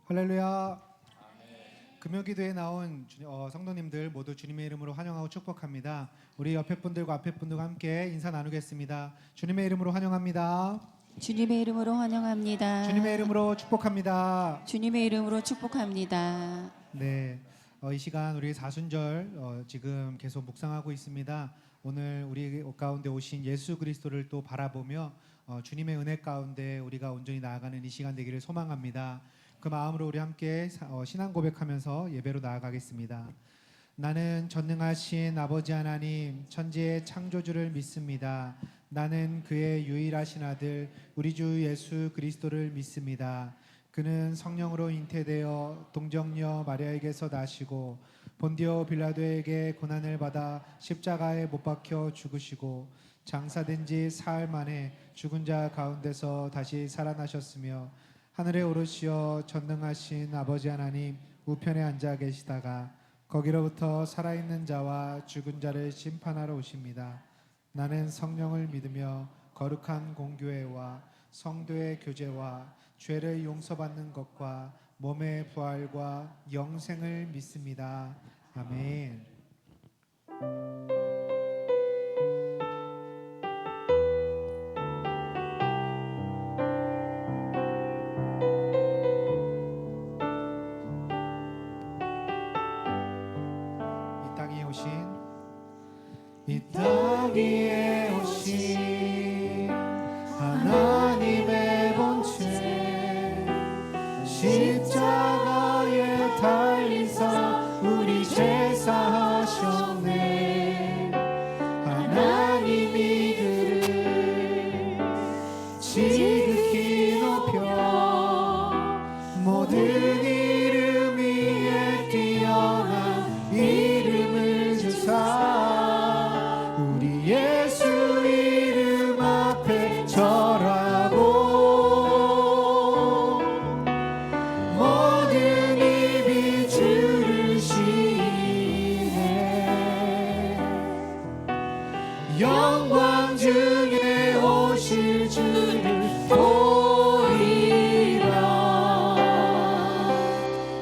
할렐루야. 금요기도에 나온 성도님들 모두 주님의 이름으로 환영하고 축복합니다. 우리 옆에 분들과 앞에 분들과 함께 인사 나누겠습니다. 주님의 이름으로 환영합니다. 주님의 이름으로 환영합니다. 주님의 이름으로 축복합니다. 주님의 이름으로 축복합니다. 네, 이 시간 우리 사순절 지금 계속 묵상하고 있습니다. 오늘 우리 가운데 오신 예수 그리스도를 또 바라보며 주님의 은혜 가운데 우리가 온전히 나아가는 이 시간 되기를 소망합니다. 그 마음으로 우리 함께 신앙 고백하면서 예배로 나아가겠습니다. 나는 전능하신 아버지 하나님 천지의 창조주를 믿습니다. 나는 그의 유일하신 아들 우리 주 예수 그리스도를 믿습니다. 그는 성령으로 잉태되어 동정녀 마리아에게서 나시고 본디오 빌라도에게 고난을 받아 십자가에 못 박혀 죽으시고 장사된 지 사흘 만에 죽은 자 가운데서 다시 살아나셨으며 하늘에 오르시어 전능하신 아버지 하나님 우편에 앉아 계시다가 거기로부터 살아있는 자와 죽은 자를 심판하러 오십니다. 나는 성령을 믿으며 거룩한 공교회와 성도의 교제와 죄를 용서받는 것과 몸의 부활과 영생을 믿습니다. 아멘. 이 땅 위에 오신 하나님의 본체 십자가에 달리사 우리 죄 사하셨네. 하나님이 그를 지극히 높여 모든 이름 위에 뛰어난 이름을 주사 예수 이름 앞에 절하고 모든 입이 주를 시인해. 영광 중에 오실 주를 보리라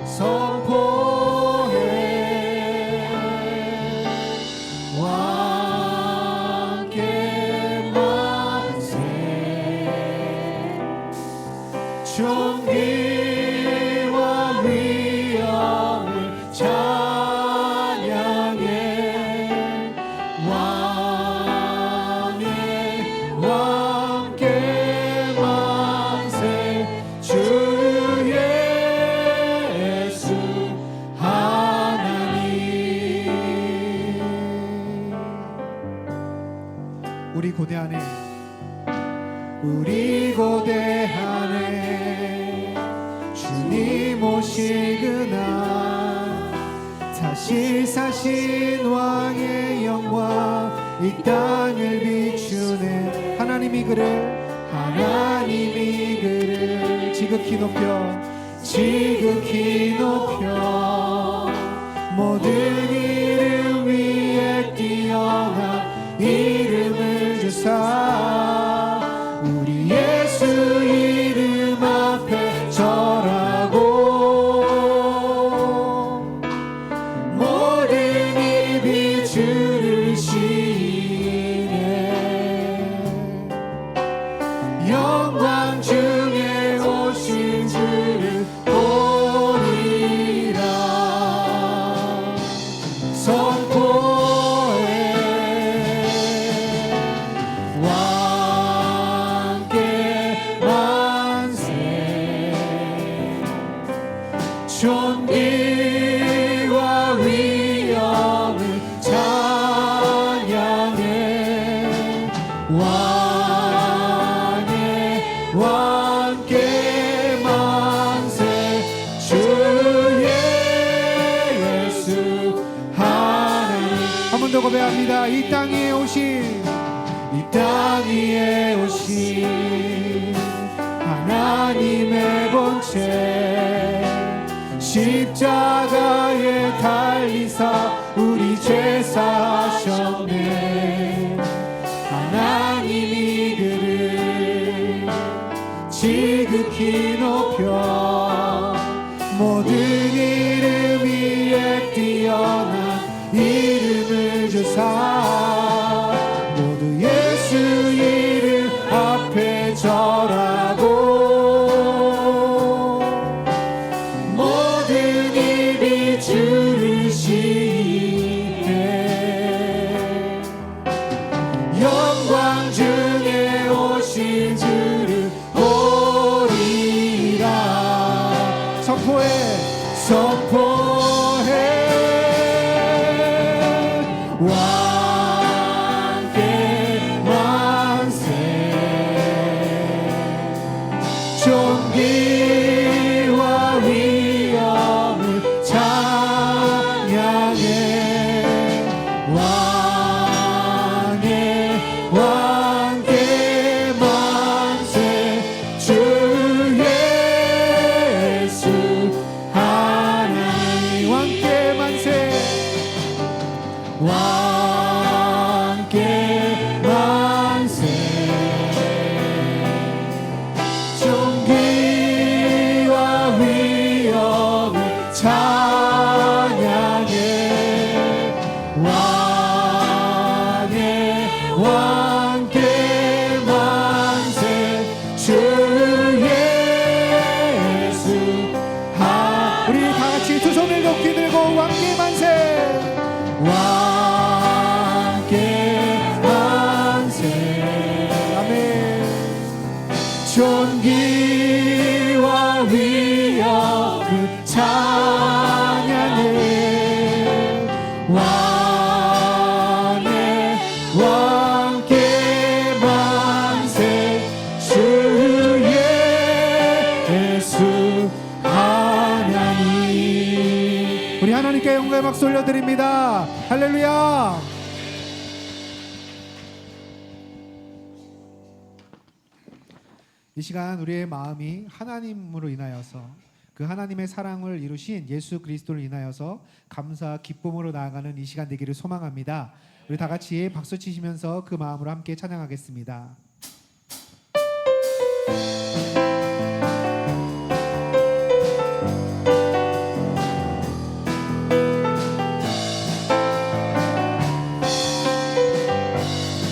선포해. 존귀와 위엄을 찬양해. 왕의 왕께 만세. 주 예수 하나님. 우리 고대 안에 주님 오시그나 다시 사신 왕의 영광 이 땅을 비추네. 하나님이 그를 지극히 높여 모든 이름 위에 뛰어난 이름을 주사 우리 예수 이름 앞에 절하고 모든 입이 주를 시인해. 영광 중에 오신 주를 보리라 선포해. 존귀와 위엄을 찬양해. 왕의 왕께 만세. 주 예수 하나님. 한 번 더 고백합니다. 이 땅 위에 오신 하나님의 본체 십자가에 달리사 우리 죄 사하셨네. 하나님이 그를 지극히 높여 모든 이름 위에 뛰어난 이름을 주사 모두 예수 이름 앞에 절하고 모든 입이 주를 시인해 영광 중에 오신 주를 보리라 선포해 왕께 만세 존귀와 위엄을 찬양해 왕께 만세 주 예수 하나님 왕께 만세 존귀와 위엄을 찬양해 왕께 만세 주 예수 우리 다같이 두 손을 높이 들고 왕께 만세 아멘 존귀와 위엄을 찬양해 왕께 만세 주 예수 하나님 우리 하나님께 영광의 박수 올려드립니다. 할렐루야. 이 시간 우리의 마음이 하나님으로 인하여서 그 하나님의 사랑을 이루신 예수 그리스도를 인하여서 감사 기쁨으로 나아가는 이 시간 되기를 소망합니다. 우리 다 같이 박수 치시면서 그 마음으로 함께 찬양하겠습니다.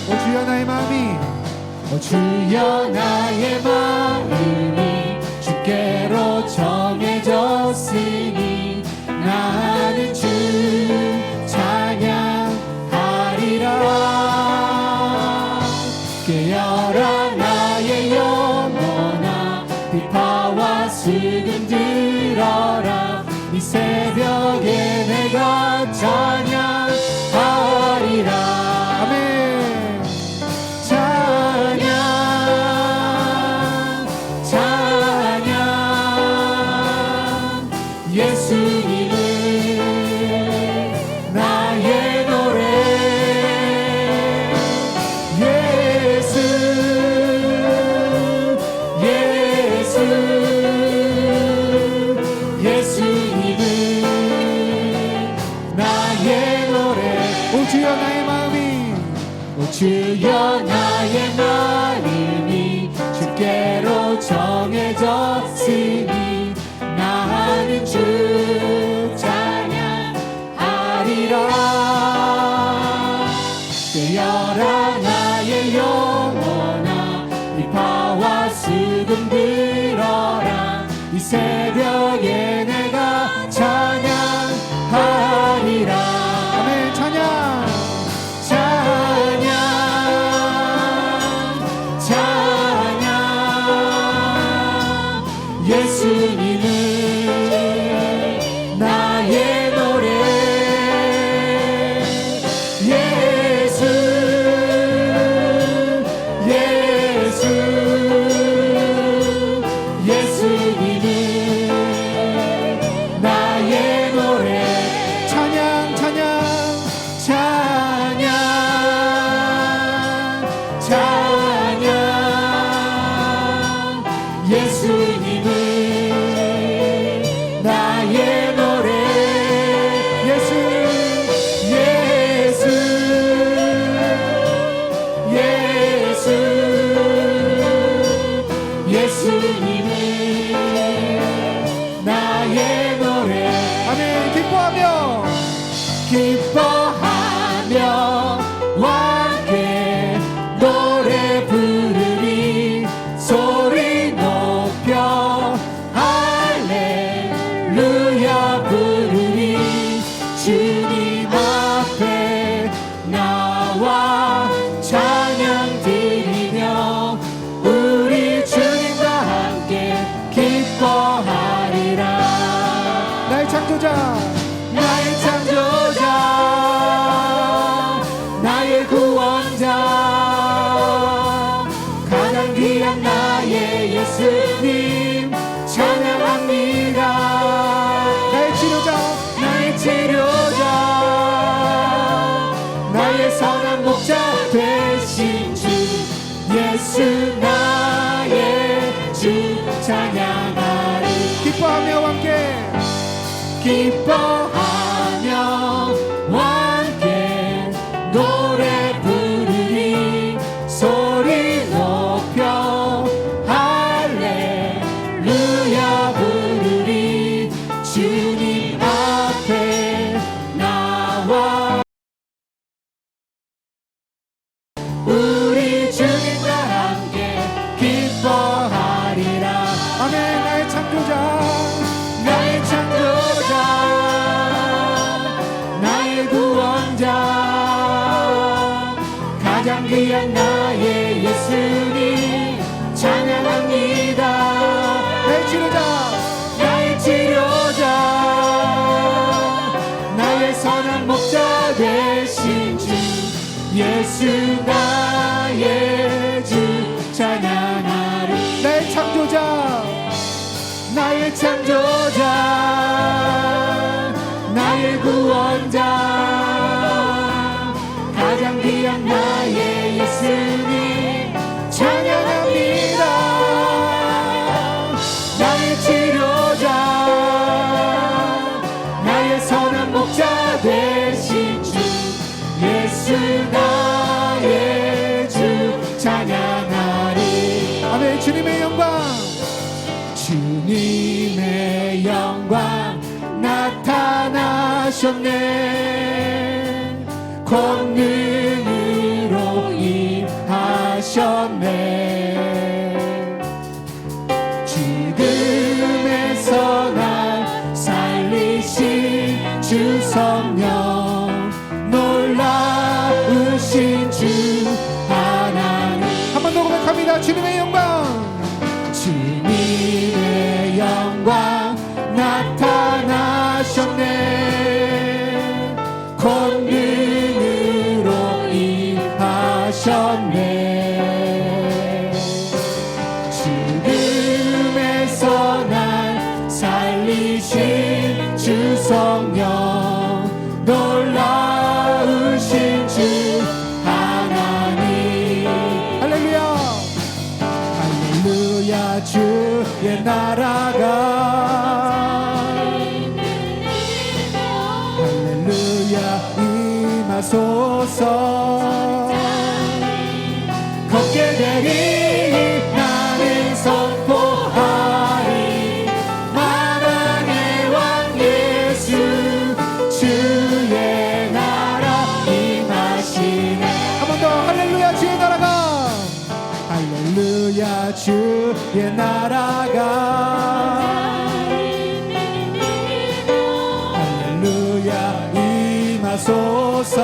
오 주여 나의 마음이 주여 나의 마음이 주께로 정해졌으니 나는 주 찬양하리라 깨어라 나의 영혼아 비파와 수금 들어라 이 새벽에 내가 찬양하리라 주여 나의 마음이 주께로 정해졌으니 나는 주 찬양하리라 깨어라 나의 영혼아 비파와 수금 들어라 이 새벽에 내가 찬양하리라 아멘 찬양 예수님은 나의 노래 예수님은 나의 노래 찬양 예수님은 기뻐하며 함께 노래 부르리 소리 높여 할렐루야 부르리 주님 앞에 나와 찬양 드리며 우리 주님과 함께 기뻐하리라. 나의 창조자 나의 창조자 나의 구원자 가장 귀한 나의 예수님 찬양합니다. 나의 치료자 나의 치료자 나의 선한 목자 되신 주 예수 나의 주 찬양하리. 기뻐하며 함께 기뻐하며 함께 노래 부르리 소리 높여 할렐루야 부르리 주님 앞에 나와 우리 주님과 함께 기뻐하리라. 아멘. 나의 창조자 나의 창조자 나의 구원자 가장 귀한 나의 예수님 찬양합니다. 나의 치료자 나의 치료자 나의 선한 목자 되신 주 예수 나의 주 찬양하리. 나의 창조자 나의 창조자 나의 구원자 가장 귀한 나의 예수님 찬양합니다. 나의 치료자 나의 선한 목자 되신 주 예수 나의 주 찬양하리. 아멘. 주님의 영광 주님의 영광 나타나셨네. 권능으로 임하셨네. 죽음에서 날 살리신 주 성령 놀라우신 주 하나님. 한 번 더 고백합니다. 주님의 영광 주님의 영광 나타나셨네. 권능으로 임하셨네. 죽음에서 날 살리신 주 성령 놀라우신 주 하나님. 할렐루야. 할렐루야 주의 나라가 할렐루야 임하소서. 걷게 되리 나는 선포하리 만왕의 왕 예수 주의 나라 임하시네. 한 번 더 할렐루야. 주의 나라가 할렐루야 주의 나라가 할렐루야 임하소서.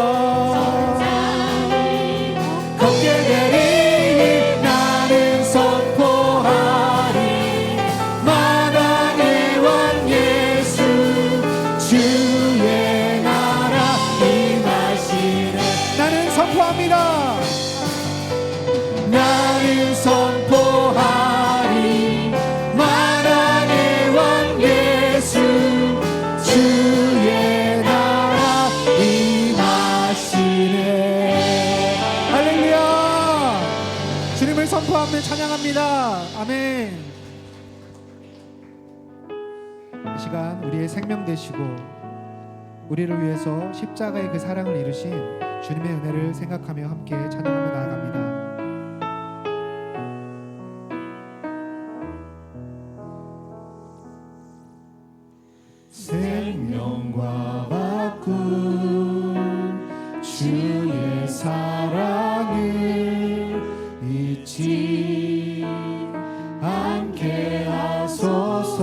걷게 되리 나는 선포하리 만왕의 왕 예수 주의 나라 임하시네. 나는 선포합니다. 나는 선포하리 만왕의 왕 예수 주의 나라 임하시네. 할렐루야. 주님을 선포하며 찬양합니다. 아멘. 이 시간 우리의 생명 되시고 우리를 위해서 십자가의 그 사랑을 이루신 주님의 은혜를 생각하며 함께 찬양하며 나아갑니다. 생명과 바꾼 주의 사랑을 잊지 않게 하소서.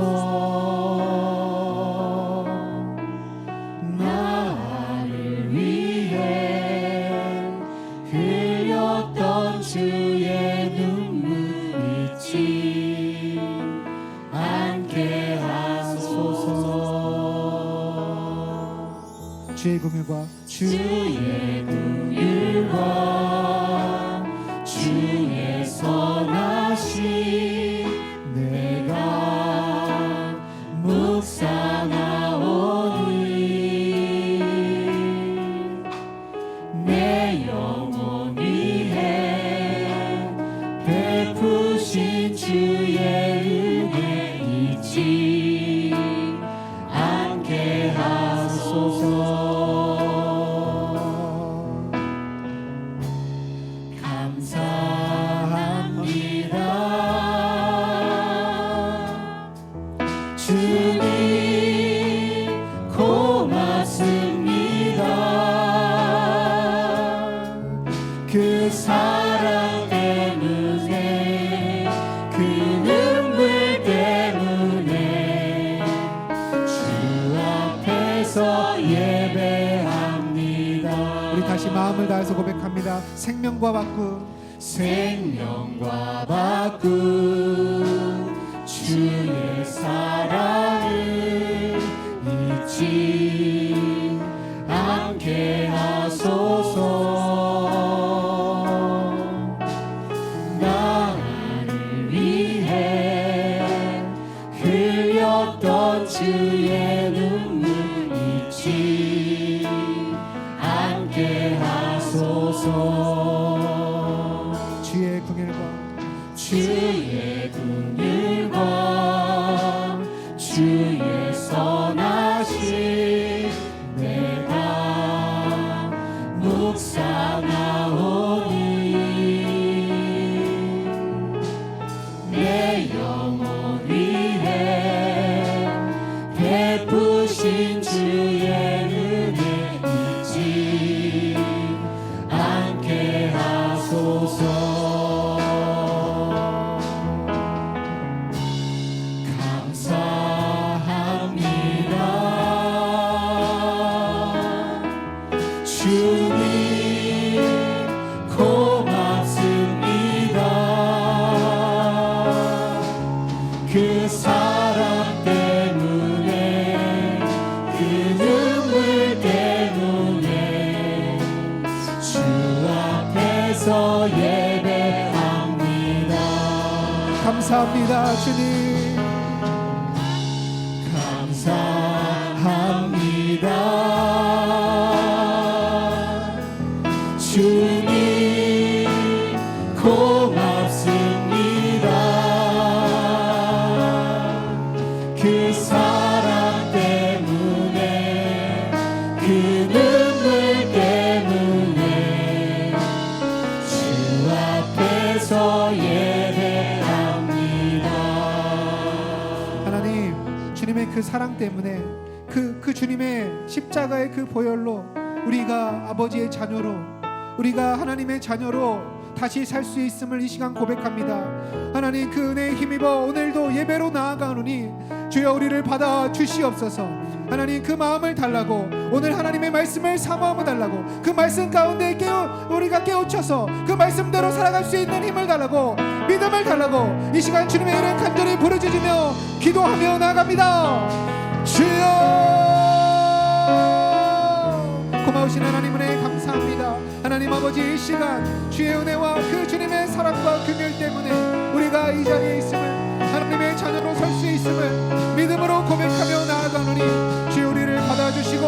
나를 위해 흘렸던 주의 눈물 잊지 않게 하소서. 주의 긍휼과 주의 긍휼과 주의 선하심 내가 묵상하오니 내 영혼 위해 베푸신 주의 은혜 잊지 않게 하소서. 주님 고맙습니다. 그 사랑 때문에 그 눈물 때문에 주 앞에서 예배합니다. 우리 다시 마음을 다해서 고백합니다. 생명과 바꾼 주의 사랑을 잊지 않게 하소서. 나를 위해 흘렸던 주의 눈물 잊지 않게 하소서. 주의 긍휼과 주의 긍휼과 주의 선하심 내가 묵상하오니 내 영혼 위해 베푸신 주의 은혜 잊지 않게 하소서. 주님 고맙습니다. 그 사랑 때문에 그 눈물 때문에 주 앞에서 예배합니다. 감사합니다. 주님 감사합니다. 주님 고맙습니다. 그 사랑 때문에 그 눈물 때문에 주 앞에서 예배합니다. 하나님, 주님의 그 사랑 때문에 그 주님의 십자가의 그 보혈로 우리가 아버지의 자녀로, 우리가 하나님의 자녀로 다시 살 수 있음을 이 시간 고백합니다. 하나님, 그 은혜에 힘입어 오늘도 예배로 나아가노니 주여 우리를 받아 주시옵소서. 하나님, 그 마음을 달라고, 오늘 하나님의 말씀을 사모함을 달라고, 그 말씀 가운데 우리가 깨우쳐서 그 말씀대로 살아갈 수 있는 힘을 달라고, 믿음을 달라고 이 시간 주님의 이름 간절히 부르짖으며 기도하며 나아갑니다. 주여, 고마우신 하나님 은혜 감사합니다. 하나님 아버지, 이 시간 주의 은혜와 그 주님의 사랑과 긍휼 때문에 우리가 이 자리에 있음을, 하나님의 자녀로 설 수 있음을 믿음으로 고백하며 나아가노니 주여 우리를 받아주시고,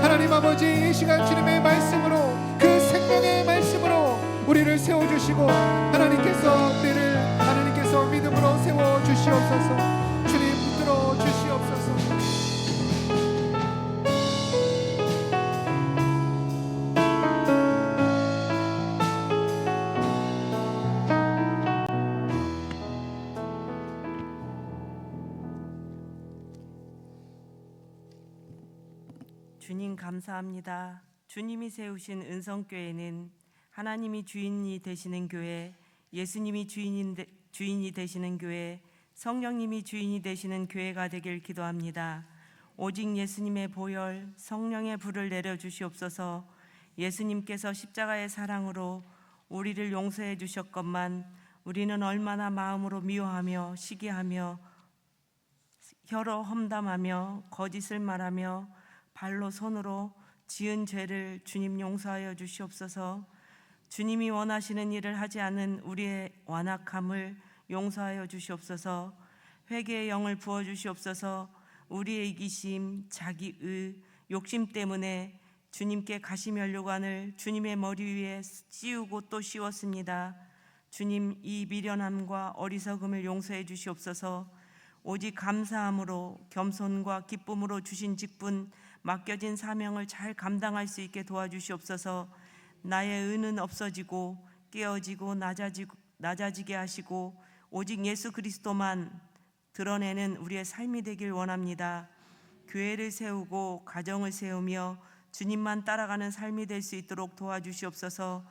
하나님 아버지, 이 시간 주님의 말씀으로, 그 생명의 말씀으로 우리를 세워주시고, 하나님께서 믿음으로 세워주시옵소서. 주님 붙들어 주시옵소서. 주님 감사합니다. 주님이 세우신 은성교회는 하나님이 주인이 되시는 교회, 예수님이 주인이 되시는 교회, 성령님이 주인이 되시는 교회가 되길 기도합니다. 오직 예수님의 보혈, 성령의 불을 내려주시옵소서. 예수님께서 십자가의 사랑으로 우리를 용서해 주셨건만 우리는 얼마나 마음으로 미워하며 시기하며 혀로 험담하며 거짓을 말하며 발로 손으로 지은 죄를 주님 용서하여 주시옵소서. 주님이 원하시는 일을 하지 않은 우리의 완악함을 용서하여 주시옵소서. 회개의 영을 부어 주시옵소서. 우리의 이기심, 자기의, 욕심 때문에 주님께 가시면류관을 주님의 머리 위에 씌우고 또 씌웠습니다. 주님, 이 미련함과 어리석음을 용서해 주시옵소서. 오직 감사함으로 겸손과 기쁨으로 주신 직분, 맡겨진 사명을 잘 감당할 수 있게 도와주시옵소서. 나의 의는 없어지고 깨어지고 낮아지게 하시고 오직 예수 그리스도만 드러내는 우리의 삶이 되길 원합니다. 교회를 세우고 가정을 세우며 주님만 따라가는 삶이 될 수 있도록 도와주시옵소서.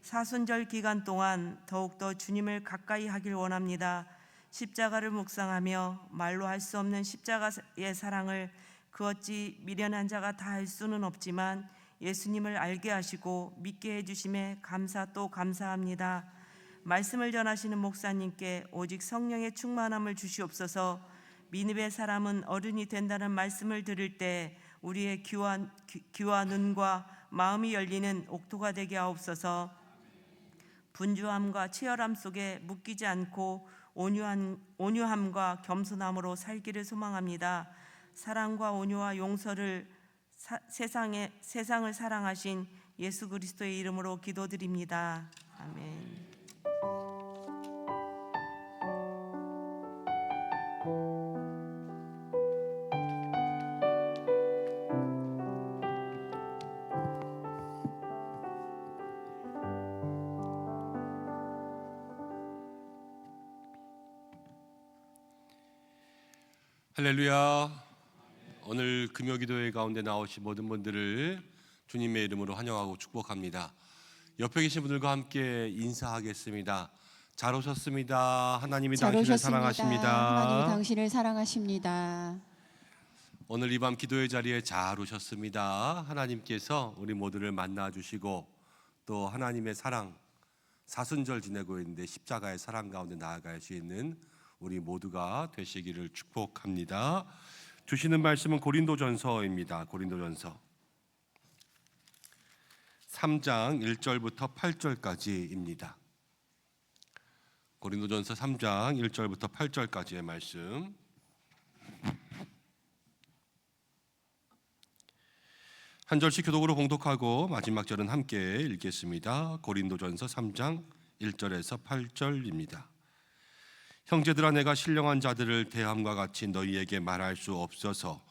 사순절 기간 동안 더욱더 주님을 가까이 하길 원합니다. 십자가를 묵상하며 말로 할 수 없는 십자가의 사랑을 그 어찌 미련한 자가 다 할 수는 없지만 예수님을 알게 하시고 믿게 해주심에 감사 또 감사합니다. 말씀을 전하시는 목사님께 오직 성령의 충만함을 주시옵소서. 미느베 사람은 어른이 된다는 말씀을 들을 때 우리의 귀와 눈과 마음이 열리는 옥토가 되게 하옵소서. 분주함과 치열함 속에 묶이지 않고 온유함과 겸손함으로 살기를 소망합니다. 사랑과 온유와 용서를 세상을 사랑하신 예수 그리스도의 이름으로 기도드립니다. 아멘. 할렐루야. 오늘 금요기도회 가운데 나오신 모든 분들을 주님의 이름으로 환영하고 축복합니다. 옆에 계신 분들과 함께 인사하겠습니다. 잘 오셨습니다. 하나님이 잘 당신을 오셨습니다. 사랑하십니다. 하나님이 당신을 사랑하십니다. 오늘 이 밤 기도의 자리에 잘 오셨습니다. 하나님께서 우리 모두를 만나 주시고 또 하나님의 사랑, 사순절 지내고 있는데 십자가의 사랑 가운데 나아갈 수 있는 우리 모두가 되시기를 축복합니다. 주시는 말씀은 고린도전서입니다. 고린도전서 3장 1절부터 8절까지입니다. 고린도전서 3장 1절부터 8절까지의 말씀. 한 절씩 교독으로 봉독하고 마지막 절은 함께 읽겠습니다. 고린도전서 3장 1절에서 8절입니다. 형제들아, 내가 신령한 자들을 대함과 같이 너희에게 말할 수 없어서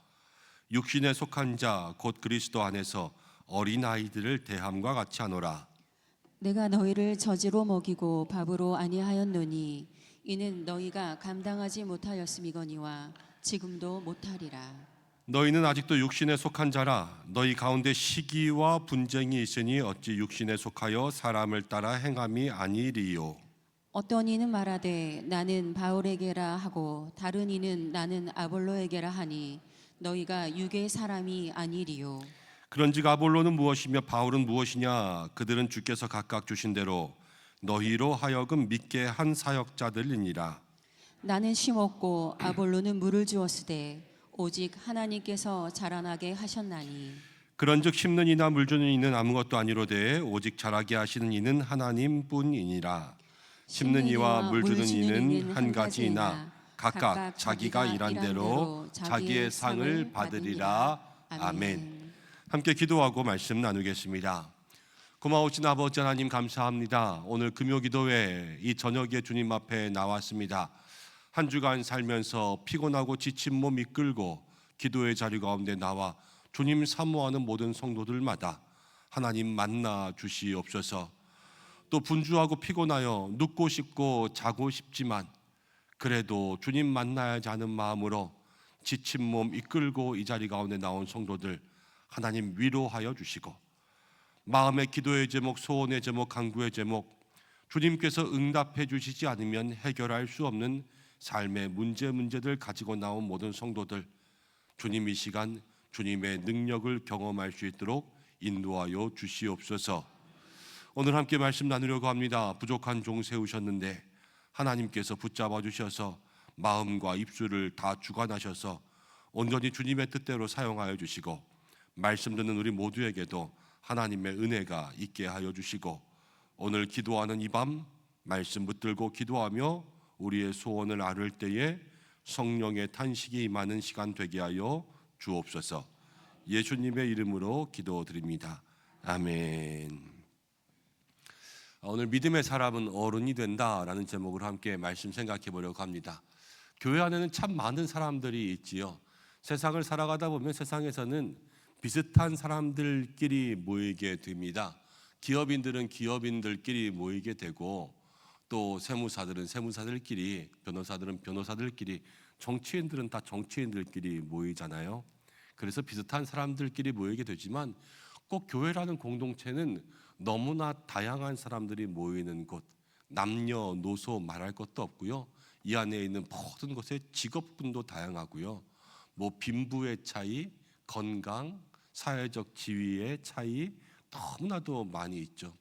육신에 속한 자 곧 그리스도 안에서 어린 아이들을 대함과 같이 하노라. 내가 너희를 저지로 먹이고 밥으로 아니하였노니 이는 너희가 감당하지 못하였음이거니와 지금도 못하리라. 너희는 아직도 육신에 속한 자라. 너희 가운데 시기와 분쟁이 있으니 어찌 육신에 속하여 사람을 따라 행함이 아니리요. 어떤 이는 말하되 나는 바울에게라 하고 다른 이는 나는 아볼로에게라 하니 너희가 육의 사람이 아니리요. 그런즉 아볼로는 무엇이며 바울은 무엇이냐? 그들은 주께서 각각 주신 대로 너희로 하여금 믿게 한 사역자들이니라. 나는 심었고 아볼로는 물을 주었으되 오직 하나님께서 자라나게 하셨나니. 그런즉 심는 이나 물 주는 이는 아무것도 아니로되 오직 자라게 하시는 이는 하나님뿐이니라. 심는 이와 물 주는 이는 한 가지이나 각각 자기가 일한 대로 자기의 상을 받으리라. 아멘. 함께 기도하고 말씀 나누겠습니다. 고마우신 아버지 하나님 감사합니다. 오늘 금요기도회 이 저녁에 주님 앞에 나왔습니다. 한 주간 살면서 피곤하고 지친 몸 이끌고 기도의 자리 가운데 나와 주님 사모하는 모든 성도들마다 하나님 만나 주시옵소서. 또 분주하고 피곤하여 눕고 싶고 자고 싶지만 그래도 주님 만나야지 하는 마음으로 지친 몸 이끌고 이 자리 가운데 나온 성도들 하나님 위로하여 주시고, 마음의 기도의 제목, 소원의 제목, 간구의 제목, 주님께서 응답해 주시지 않으면 해결할 수 없는 삶의 문제들 가지고 나온 모든 성도들, 주님 이 시간 주님의 능력을 경험할 수 있도록 인도하여 주시옵소서. 오늘 함께 말씀 나누려고 합니다. 부족한 종 세우셨는데 하나님께서 붙잡아 주셔서 마음과 입술을 다 주관하셔서 온전히 주님의 뜻대로 사용하여 주시고, 말씀 듣는 우리 모두에게도 하나님의 은혜가 있게 하여 주시고, 오늘 기도하는 이 밤 말씀 붙들고 기도하며 우리의 소원을 아를 때에 성령의 탄식이 임하는 시간 되게 하여 주옵소서. 예수님의 이름으로 기도드립니다. 아멘. 오늘 믿음의 사람은 어른이 된다라는 제목으로 함께 말씀 생각해 보려고 합니다. 교회 안에는 참 많은 사람들이 있지요. 세상을 살아가다 보면 세상에서는 비슷한 사람들끼리 모이게 됩니다. 기업인들은 기업인들끼리 모이게 되고, 또 세무사들은 세무사들끼리, 변호사들은 변호사들끼리, 정치인들은 다 정치인들끼리 모이잖아요. 그래서 비슷한 사람들끼리 모이게 되지만 꼭 교회라는 공동체는 너무나 다양한 사람들이 모이는 곳, 남녀노소 말할 것도 없고요. 이 안에 있는 모든 것의 직업군도 다양하고요. 뭐 빈부의 차이, 건강, 사회적 지위의 차이 너무나도 많이 있죠.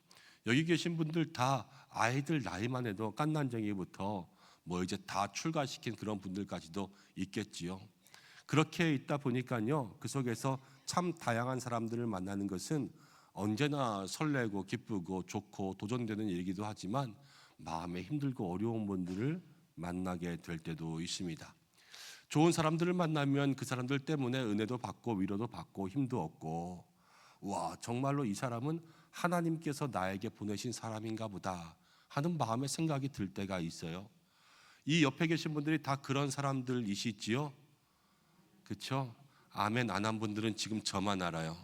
여기 계신 분들 다 아이들 나이만 해도 깐난쟁이부터 뭐 이제 다 출가시킨 그런 분들까지도 있겠지요. 그렇게 있다 보니까요, 그 속에서 참 다양한 사람들을 만나는 것은 언제나 설레고 기쁘고 좋고 도전되는 일이기도 하지만 마음에 힘들고 어려운 분들을 만나게 될 때도 있습니다. 좋은 사람들을 만나면 그 사람들 때문에 은혜도 받고 위로도 받고 힘도 얻고, 와, 정말로 이 사람은 하나님께서 나에게 보내신 사람인가 보다 하는 마음의 생각이 들 때가 있어요. 이 옆에 계신 분들이 다 그런 사람들이시지요? 그렇죠? 아멘 안 한 분들은 지금 저만 알아요.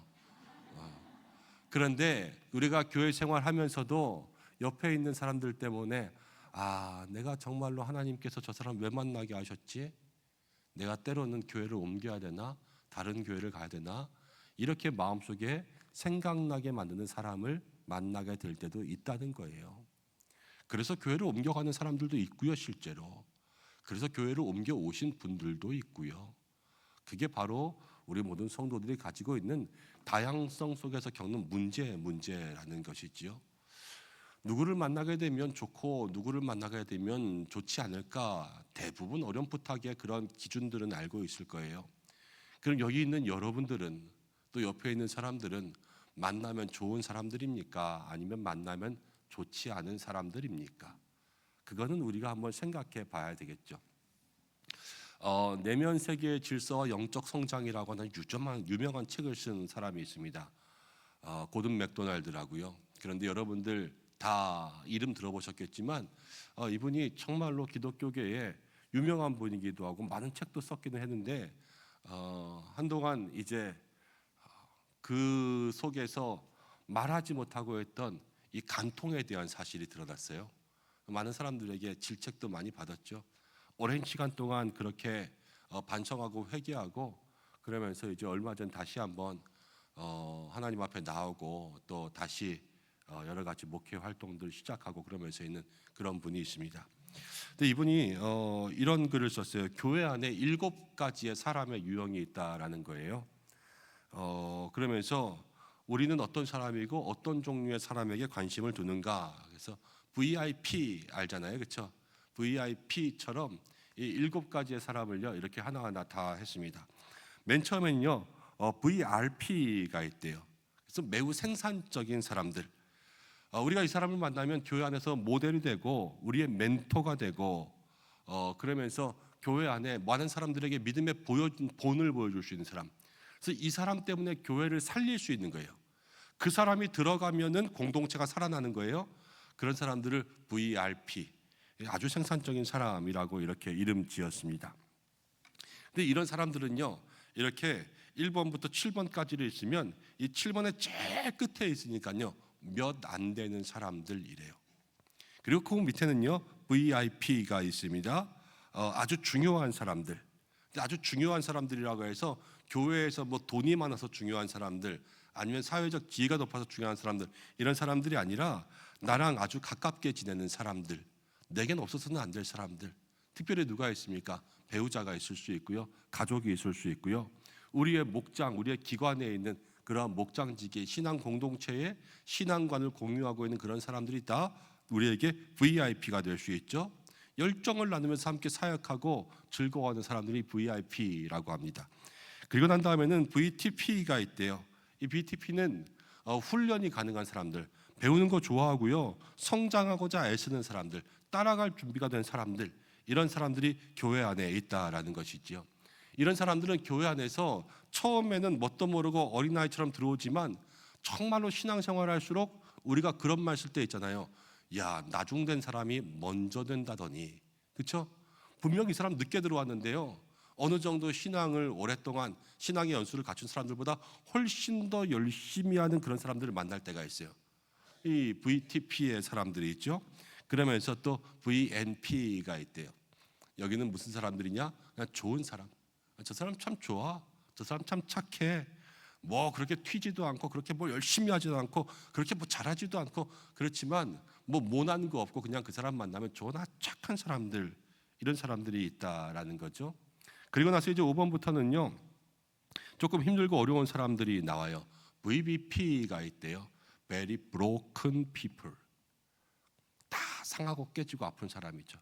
그런데 우리가 교회 생활하면서도 옆에 있는 사람들 때문에, 아, 내가 정말로 하나님께서 저 사람 왜 만나게 하셨지? 내가 때로는 교회를 옮겨야 되나? 다른 교회를 가야 되나? 이렇게 마음속에 생각나게 만드는 사람을 만나게 될 때도 있다는 거예요. 그래서 교회를 옮겨가는 사람들도 있고요, 실제로. 그래서 교회를 옮겨 오신 분들도 있고요. 그게 바로 우리 모든 성도들이 가지고 있는 다양성 속에서 겪는 문제라는 것이지요. 누구를 만나게 되면 좋고 누구를 만나게 되면 좋지 않을까, 대부분 어렴풋하게 그런 기준들은 알고 있을 거예요. 그럼 여기 있는 여러분들은, 또 옆에 있는 사람들은 만나면 좋은 사람들입니까? 아니면 만나면 좋지 않은 사람들입니까? 그거는 우리가 한번 생각해 봐야 되겠죠. 내면 세계의 질서와 영적 성장이라고 하는 유명한 책을 쓴 사람이 있습니다. 고든 맥도날드라고요. 그런데 여러분들 다 이름 들어보셨겠지만 이분이 정말로 기독교계에 유명한 분이기도 하고 많은 책도 썼기는 했는데, 한동안 이제 그 속에서 말하지 못하고 했던 이 간통에 대한 사실이 드러났어요. 많은 사람들에게 질책도 많이 받았죠. 오랜 시간 동안 그렇게 반성하고 회개하고 그러면서 이제 얼마 전 다시 한번 하나님 앞에 나오고 또 다시 여러 가지 목회 활동들 시작하고 그러면서 있는 그런 분이 있습니다. 근데 이분이 이런 글을 썼어요. 교회 안에 7가지의 사람의 유형이 있다라는 거예요. 그러면서 우리는 어떤 사람이고 어떤 종류의 사람에게 관심을 두는가. 그래서 VIP 알잖아요, 그렇죠? VIP처럼 이 7가지의 사람을요 이렇게 하나하나 다 했습니다. 맨 처음에는요 VRP가 있대요. 그래서 매우 생산적인 사람들. 우리가 이 사람을 만나면 교회 안에서 모델이 되고 우리의 멘토가 되고 그러면서 교회 안에 많은 사람들에게 믿음의 본을 보여줄 수 있는 사람. 그래서 이 사람 때문에 교회를 살릴 수 있는 거예요. 그 사람이 들어가면은 공동체가 살아나는 거예요. 그런 사람들을 VRP, 아주 생산적인 사람이라고 이렇게 이름 지었습니다. 근데 이런 사람들은요 이렇게 1번부터 7번까지를 있으면 이 7번의 제일 끝에 있으니까요 몇 안 되는 사람들이래요. 그리고 그 밑에는요 VIP가 있습니다. 아주 중요한 사람들. 아주 중요한 사람들이라고 해서 교회에서 뭐 돈이 많아서 중요한 사람들, 아니면 사회적 지위가 높아서 중요한 사람들, 이런 사람들이 아니라 나랑 아주 가깝게 지내는 사람들, 내겐 없어서는 안 될 사람들. 특별히 누가 있습니까? 배우자가 있을 수 있고요, 가족이 있을 수 있고요, 우리의 목장, 우리의 기관에 있는 그러한 목장지기, 신앙 공동체의 신앙관을 공유하고 있는 그런 사람들이 다 우리에게 VIP가 될 수 있죠. 열정을 나누면서 함께 사역하고 즐거워하는 사람들이 VIP라고 합니다. 그리고 난 다음에는 VTP가 있대요. 이 VTP는 훈련이 가능한 사람들, 배우는 거 좋아하고요, 성장하고자 애쓰는 사람들, 따라갈 준비가 된 사람들, 이런 사람들이 교회 안에 있다라는 것이지요. 이런 사람들은 교회 안에서 처음에는 뭣도 모르고 어린아이처럼 들어오지만 정말로 신앙생활 할수록 우리가 그런 말 쓸 때 있잖아요. 야, 나중된 사람이 먼저 된다더니. 그렇죠? 분명히 이 사람 늦게 들어왔는데요, 어느 정도 신앙을 오랫동안 신앙의 연수를 갖춘 사람들보다 훨씬 더 열심히 하는 그런 사람들을 만날 때가 있어요. 이 VTP의 사람들이 있죠. 그러면서 또 VNP가 있대요. 여기는 무슨 사람들이냐? 그냥 좋은 사람. 저 사람 참 좋아. 저 사람 참 착해. 뭐 그렇게 튀지도 않고 그렇게 뭘 열심히 하지도 않고 그렇게 뭐 잘하지도 않고, 그렇지만 뭐 모난 거 없고 그냥 그 사람 만나면 좋은 착한 사람들, 이런 사람들이 있다라는 거죠. 그리고 나서 이제 5번부터는요 조금 힘들고 어려운 사람들이 나와요. VBP가 있대요. Very broken people. 다 상하고 깨지고 아픈 사람이죠.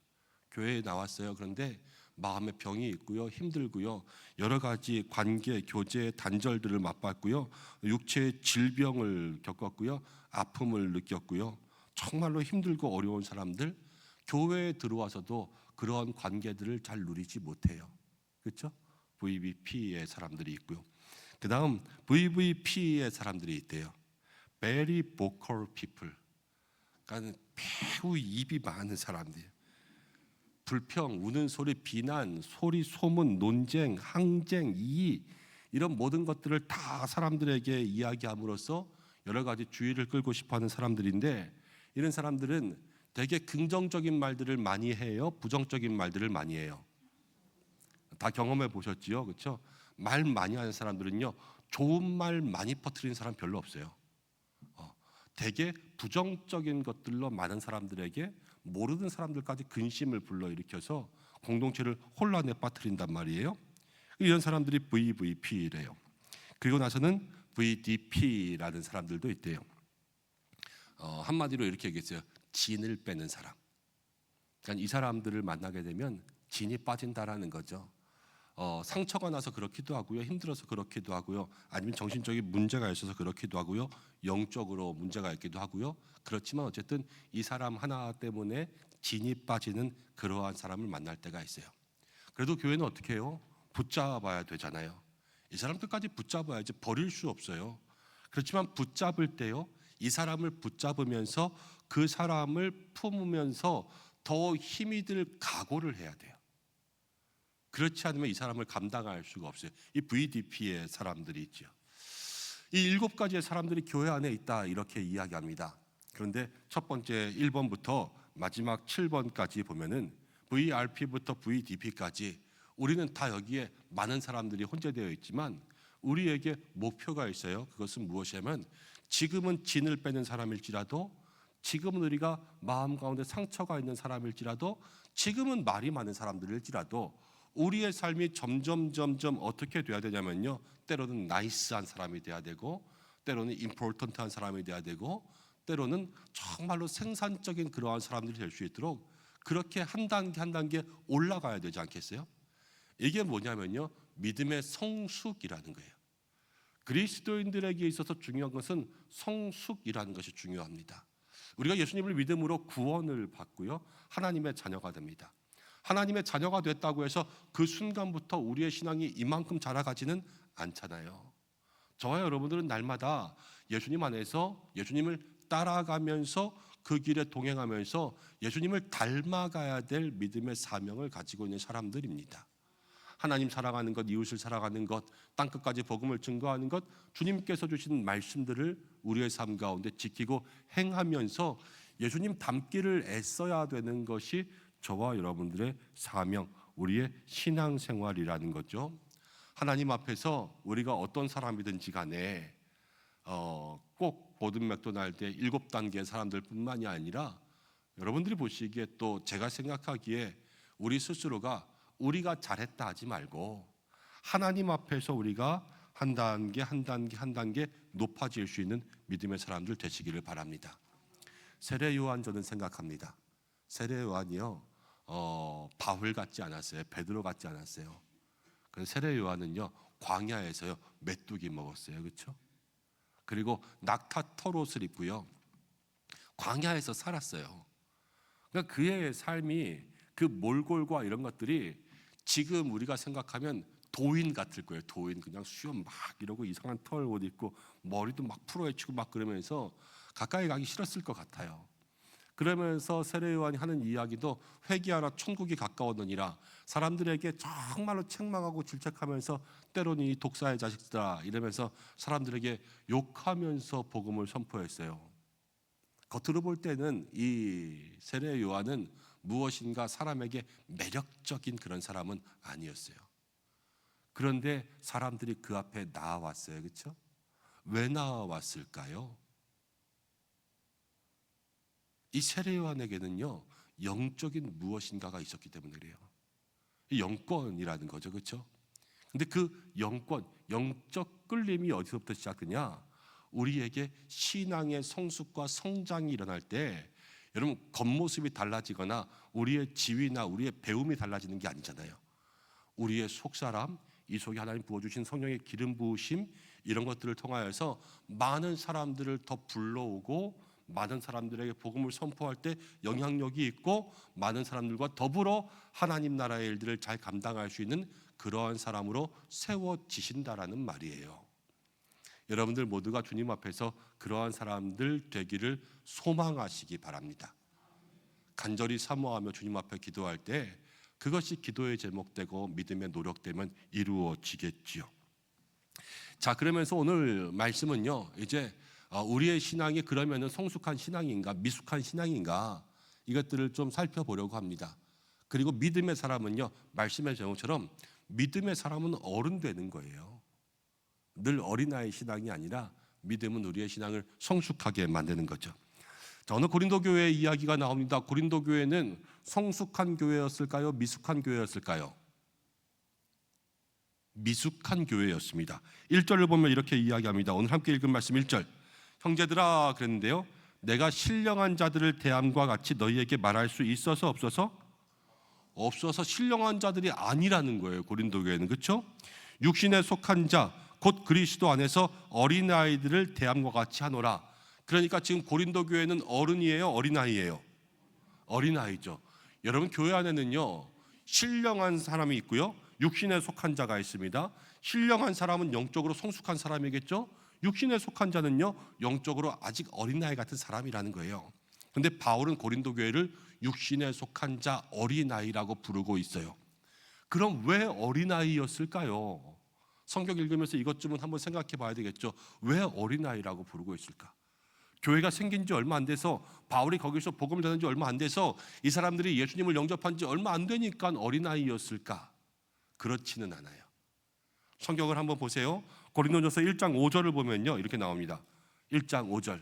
교회에 나왔어요. 그런데 마음에 병이 있고요, 힘들고요, 여러 가지 관계, 교제, 단절들을 맛봤고요, 육체의 질병을 겪었고요, 아픔을 느꼈고요, 정말로 힘들고 어려운 사람들, 교회에 들어와서도 그런 관계들을 잘 누리지 못해요. 그렇죠? VBP의 사람들이 있고요. 그 다음 VVP의 사람들이 있대요. Very vocal people. 그러니까 매우 입이 많은 사람들이에요. 불평, 우는 소리, 비난, 소리, 소문, 논쟁, 항쟁, 이의, 이런 모든 것들을 다 사람들에게 이야기함으로써 여러 가지 주의를 끌고 싶어하는 사람들인데, 이런 사람들은 되게 긍정적인 말들을 많이 해요, 부정적인 말들을 많이 해요. 다 경험해 보셨지요, 그렇죠? 말 많이 하는 사람들은요, 좋은 말 많이 퍼뜨리는 사람 별로 없어요. 되게 부정적인 것들로 많은 사람들에게, 모르는 사람들까지 근심을 불러일으켜서 공동체를 혼란에 빠뜨린단 말이에요. 이런 사람들이 VVP래요. 그리고 나서는 VDP라는 사람들도 있대요. 한마디로 이렇게 얘기했어요. 진을 빼는 사람. 그러니까 이 사람들을 만나게 되면 진이 빠진다라는 거죠. 상처가 나서 그렇기도 하고요, 힘들어서 그렇기도 하고요, 아니면 정신적인 문제가 있어서 그렇기도 하고요, 영적으로 문제가 있기도 하고요. 그렇지만 어쨌든 이 사람 하나 때문에 진이 빠지는 그러한 사람을 만날 때가 있어요. 그래도 교회는 어떻게 해요? 붙잡아야 되잖아요. 이 사람 끝까지 붙잡아야지, 버릴 수 없어요. 그렇지만 붙잡을 때요, 이 사람을 붙잡으면서 그 사람을 품으면서 더 힘이 들 각오를 해야 돼요. 그렇지 않으면 이 사람을 감당할 수가 없어요. 이 VDP의 사람들이 있죠. 이 7가지의 사람들이 교회 안에 있다, 이렇게 이야기합니다. 그런데 첫 번째 1번부터 마지막 7번까지 보면은 VRP부터 VDP까지 우리는 다 여기에 많은 사람들이 혼재되어 있지만 우리에게 목표가 있어요. 그것은 무엇이냐면, 지금은 진을 빼는 사람일지라도, 지금은 우리가 마음 가운데 상처가 있는 사람일지라도, 지금은 말이 많은 사람들일지라도 우리의 삶이 점점 어떻게 돼야 되냐면요, 때로는 나이스한 사람이 돼야 되고, 때로는 임포턴트한 사람이 돼야 되고, 때로는 정말로 생산적인 그러한 사람들이 될 수 있도록 그렇게 한 단계 한 단계 올라가야 되지 않겠어요? 이게 뭐냐면요, 믿음의 성숙이라는 거예요. 그리스도인들에게 있어서 중요한 것은 성숙이라는 것이 중요합니다. 우리가 예수님을 믿음으로 구원을 받고요, 하나님의 자녀가 됩니다. 하나님의 자녀가 됐다고 해서 그 순간부터 우리의 신앙이 이만큼 자라가지는 않잖아요. 저와 여러분들은 날마다 예수님 안에서 예수님을 따라가면서 그 길에 동행하면서 예수님을 닮아가야 될 믿음의 사명을 가지고 있는 사람들입니다. 하나님 사랑하는 것, 이웃을 사랑하는 것, 땅끝까지 복음을 증거하는 것, 주님께서 주신 말씀들을 우리의 삶 가운데 지키고 행하면서 예수님 닮기를 애써야 되는 것이 저와 여러분들의 사명, 우리의 신앙생활이라는 거죠. 하나님 앞에서 우리가 어떤 사람이든지 간에 꼭 보든 맥도날드의 7단계의 사람들뿐만이 아니라 여러분들이 보시기에 또 제가 생각하기에 우리 스스로가 우리가 잘했다 하지 말고 하나님 앞에서 우리가 한 단계 한 단계 한 단계 높아질 수 있는 믿음의 사람들 되시기를 바랍니다. 세례 요한 저는 생각합니다. 세례 요한이요 바울 같지 않았어요. 베드로 같지 않았어요. 그래서 세례 요한은요 광야에서요 메뚜기 먹었어요. 그렇죠? 그리고 낙타 털옷을 입고요 광야에서 살았어요. 그러니까 그의 삶이 그 몰골과 이런 것들이 지금 우리가 생각하면 도인 같을 거예요. 도인 그냥 수염 막 이러고 이상한 털 옷 입고 머리도 막 풀어헤치고 막 그러면서 가까이 가기 싫었을 것 같아요. 그러면서 세례 요한이 하는 이야기도 회개하라 천국이 가까웠느니라, 사람들에게 정말로 책망하고 질책하면서 때로는 이 독사의 자식들아 이러면서 사람들에게 욕하면서 복음을 선포했어요. 겉으로 볼 때는 이 세례 요한은 무엇인가 사람에게 매력적인 그런 사람은 아니었어요. 그런데 사람들이 그 앞에 나와왔어요. 그렇죠? 왜 나와왔을까요? 이 세례 요한에게는요 영적인 무엇인가가 있었기 때문에 그래요. 이 영권이라는 거죠. 그렇죠? 근데 그 영권, 영적 끌림이 어디서부터 시작되냐? 우리에게 신앙의 성숙과 성장이 일어날 때 여러분 겉모습이 달라지거나 우리의 지위나 우리의 배움이 달라지는 게 아니잖아요. 우리의 속사람, 이 속에 하나님 부어주신 성령의 기름 부으심 이런 것들을 통하여서 많은 사람들을 더 불러오고 많은 사람들에게 복음을 선포할 때 영향력이 있고 많은 사람들과 더불어 하나님 나라의 일들을 잘 감당할 수 있는 그러한 사람으로 세워지신다라는 말이에요. 여러분들 모두가 주님 앞에서 그러한 사람들 되기를 소망하시기 바랍니다. 간절히 사모하며 주님 앞에 기도할 때 그것이 기도의 제목되고 믿음의 노력되면 이루어지겠지요. 자, 그러면서 오늘 말씀은요 이제 우리의 신앙이 그러면은 성숙한 신앙인가 미숙한 신앙인가 이것들을 좀 살펴보려고 합니다. 그리고 믿음의 사람은요 말씀의 제목처럼 믿음의 사람은 어른 되는 거예요. 늘 어린아이 신앙이 아니라 믿음은 우리의 신앙을 성숙하게 만드는 거죠. 자, 오늘 고린도 교회 이야기가 나옵니다. 고린도 교회는 성숙한 교회였을까요? 미숙한 교회였을까요? 미숙한 교회였습니다. 1절을 보면 이렇게 이야기합니다. 오늘 함께 읽은 말씀 1절. 형제들아 그랬는데요, 내가 신령한 자들을 대함과 같이 너희에게 말할 수 있어서 없어서 신령한 자들이 아니라는 거예요. 고린도 교회는. 그렇죠? 육신에 속한 자 곧 그리스도 안에서 어린아이들을 대함과 같이 하노라. 그러니까 지금 고린도 교회는 어른이에요, 어린아이예요? 어린아이죠. 여러분 교회 안에는요 신령한 사람이 있고요 육신에 속한 자가 있습니다. 신령한 사람은 영적으로 성숙한 사람이겠죠. 육신에 속한 자는요 영적으로 아직 어린아이 같은 사람이라는 거예요. 그런데 바울은 고린도 교회를 육신에 속한 자 어린아이라고 부르고 있어요. 그럼 왜 어린아이였을까요? 성경 읽으면서 이것쯤은 한번 생각해 봐야 되겠죠. 왜 어린아이라고 부르고 있을까? 교회가 생긴 지 얼마 안 돼서, 바울이 거기서 복음을 전한 지 얼마 안 돼서 이 사람들이 예수님을 영접한 지 얼마 안 되니까 어린아이였을까? 그렇지는 않아요. 성경을 한번 보세요. 고린도전서 1장 5절을 보면요 이렇게 나옵니다. 1장 5절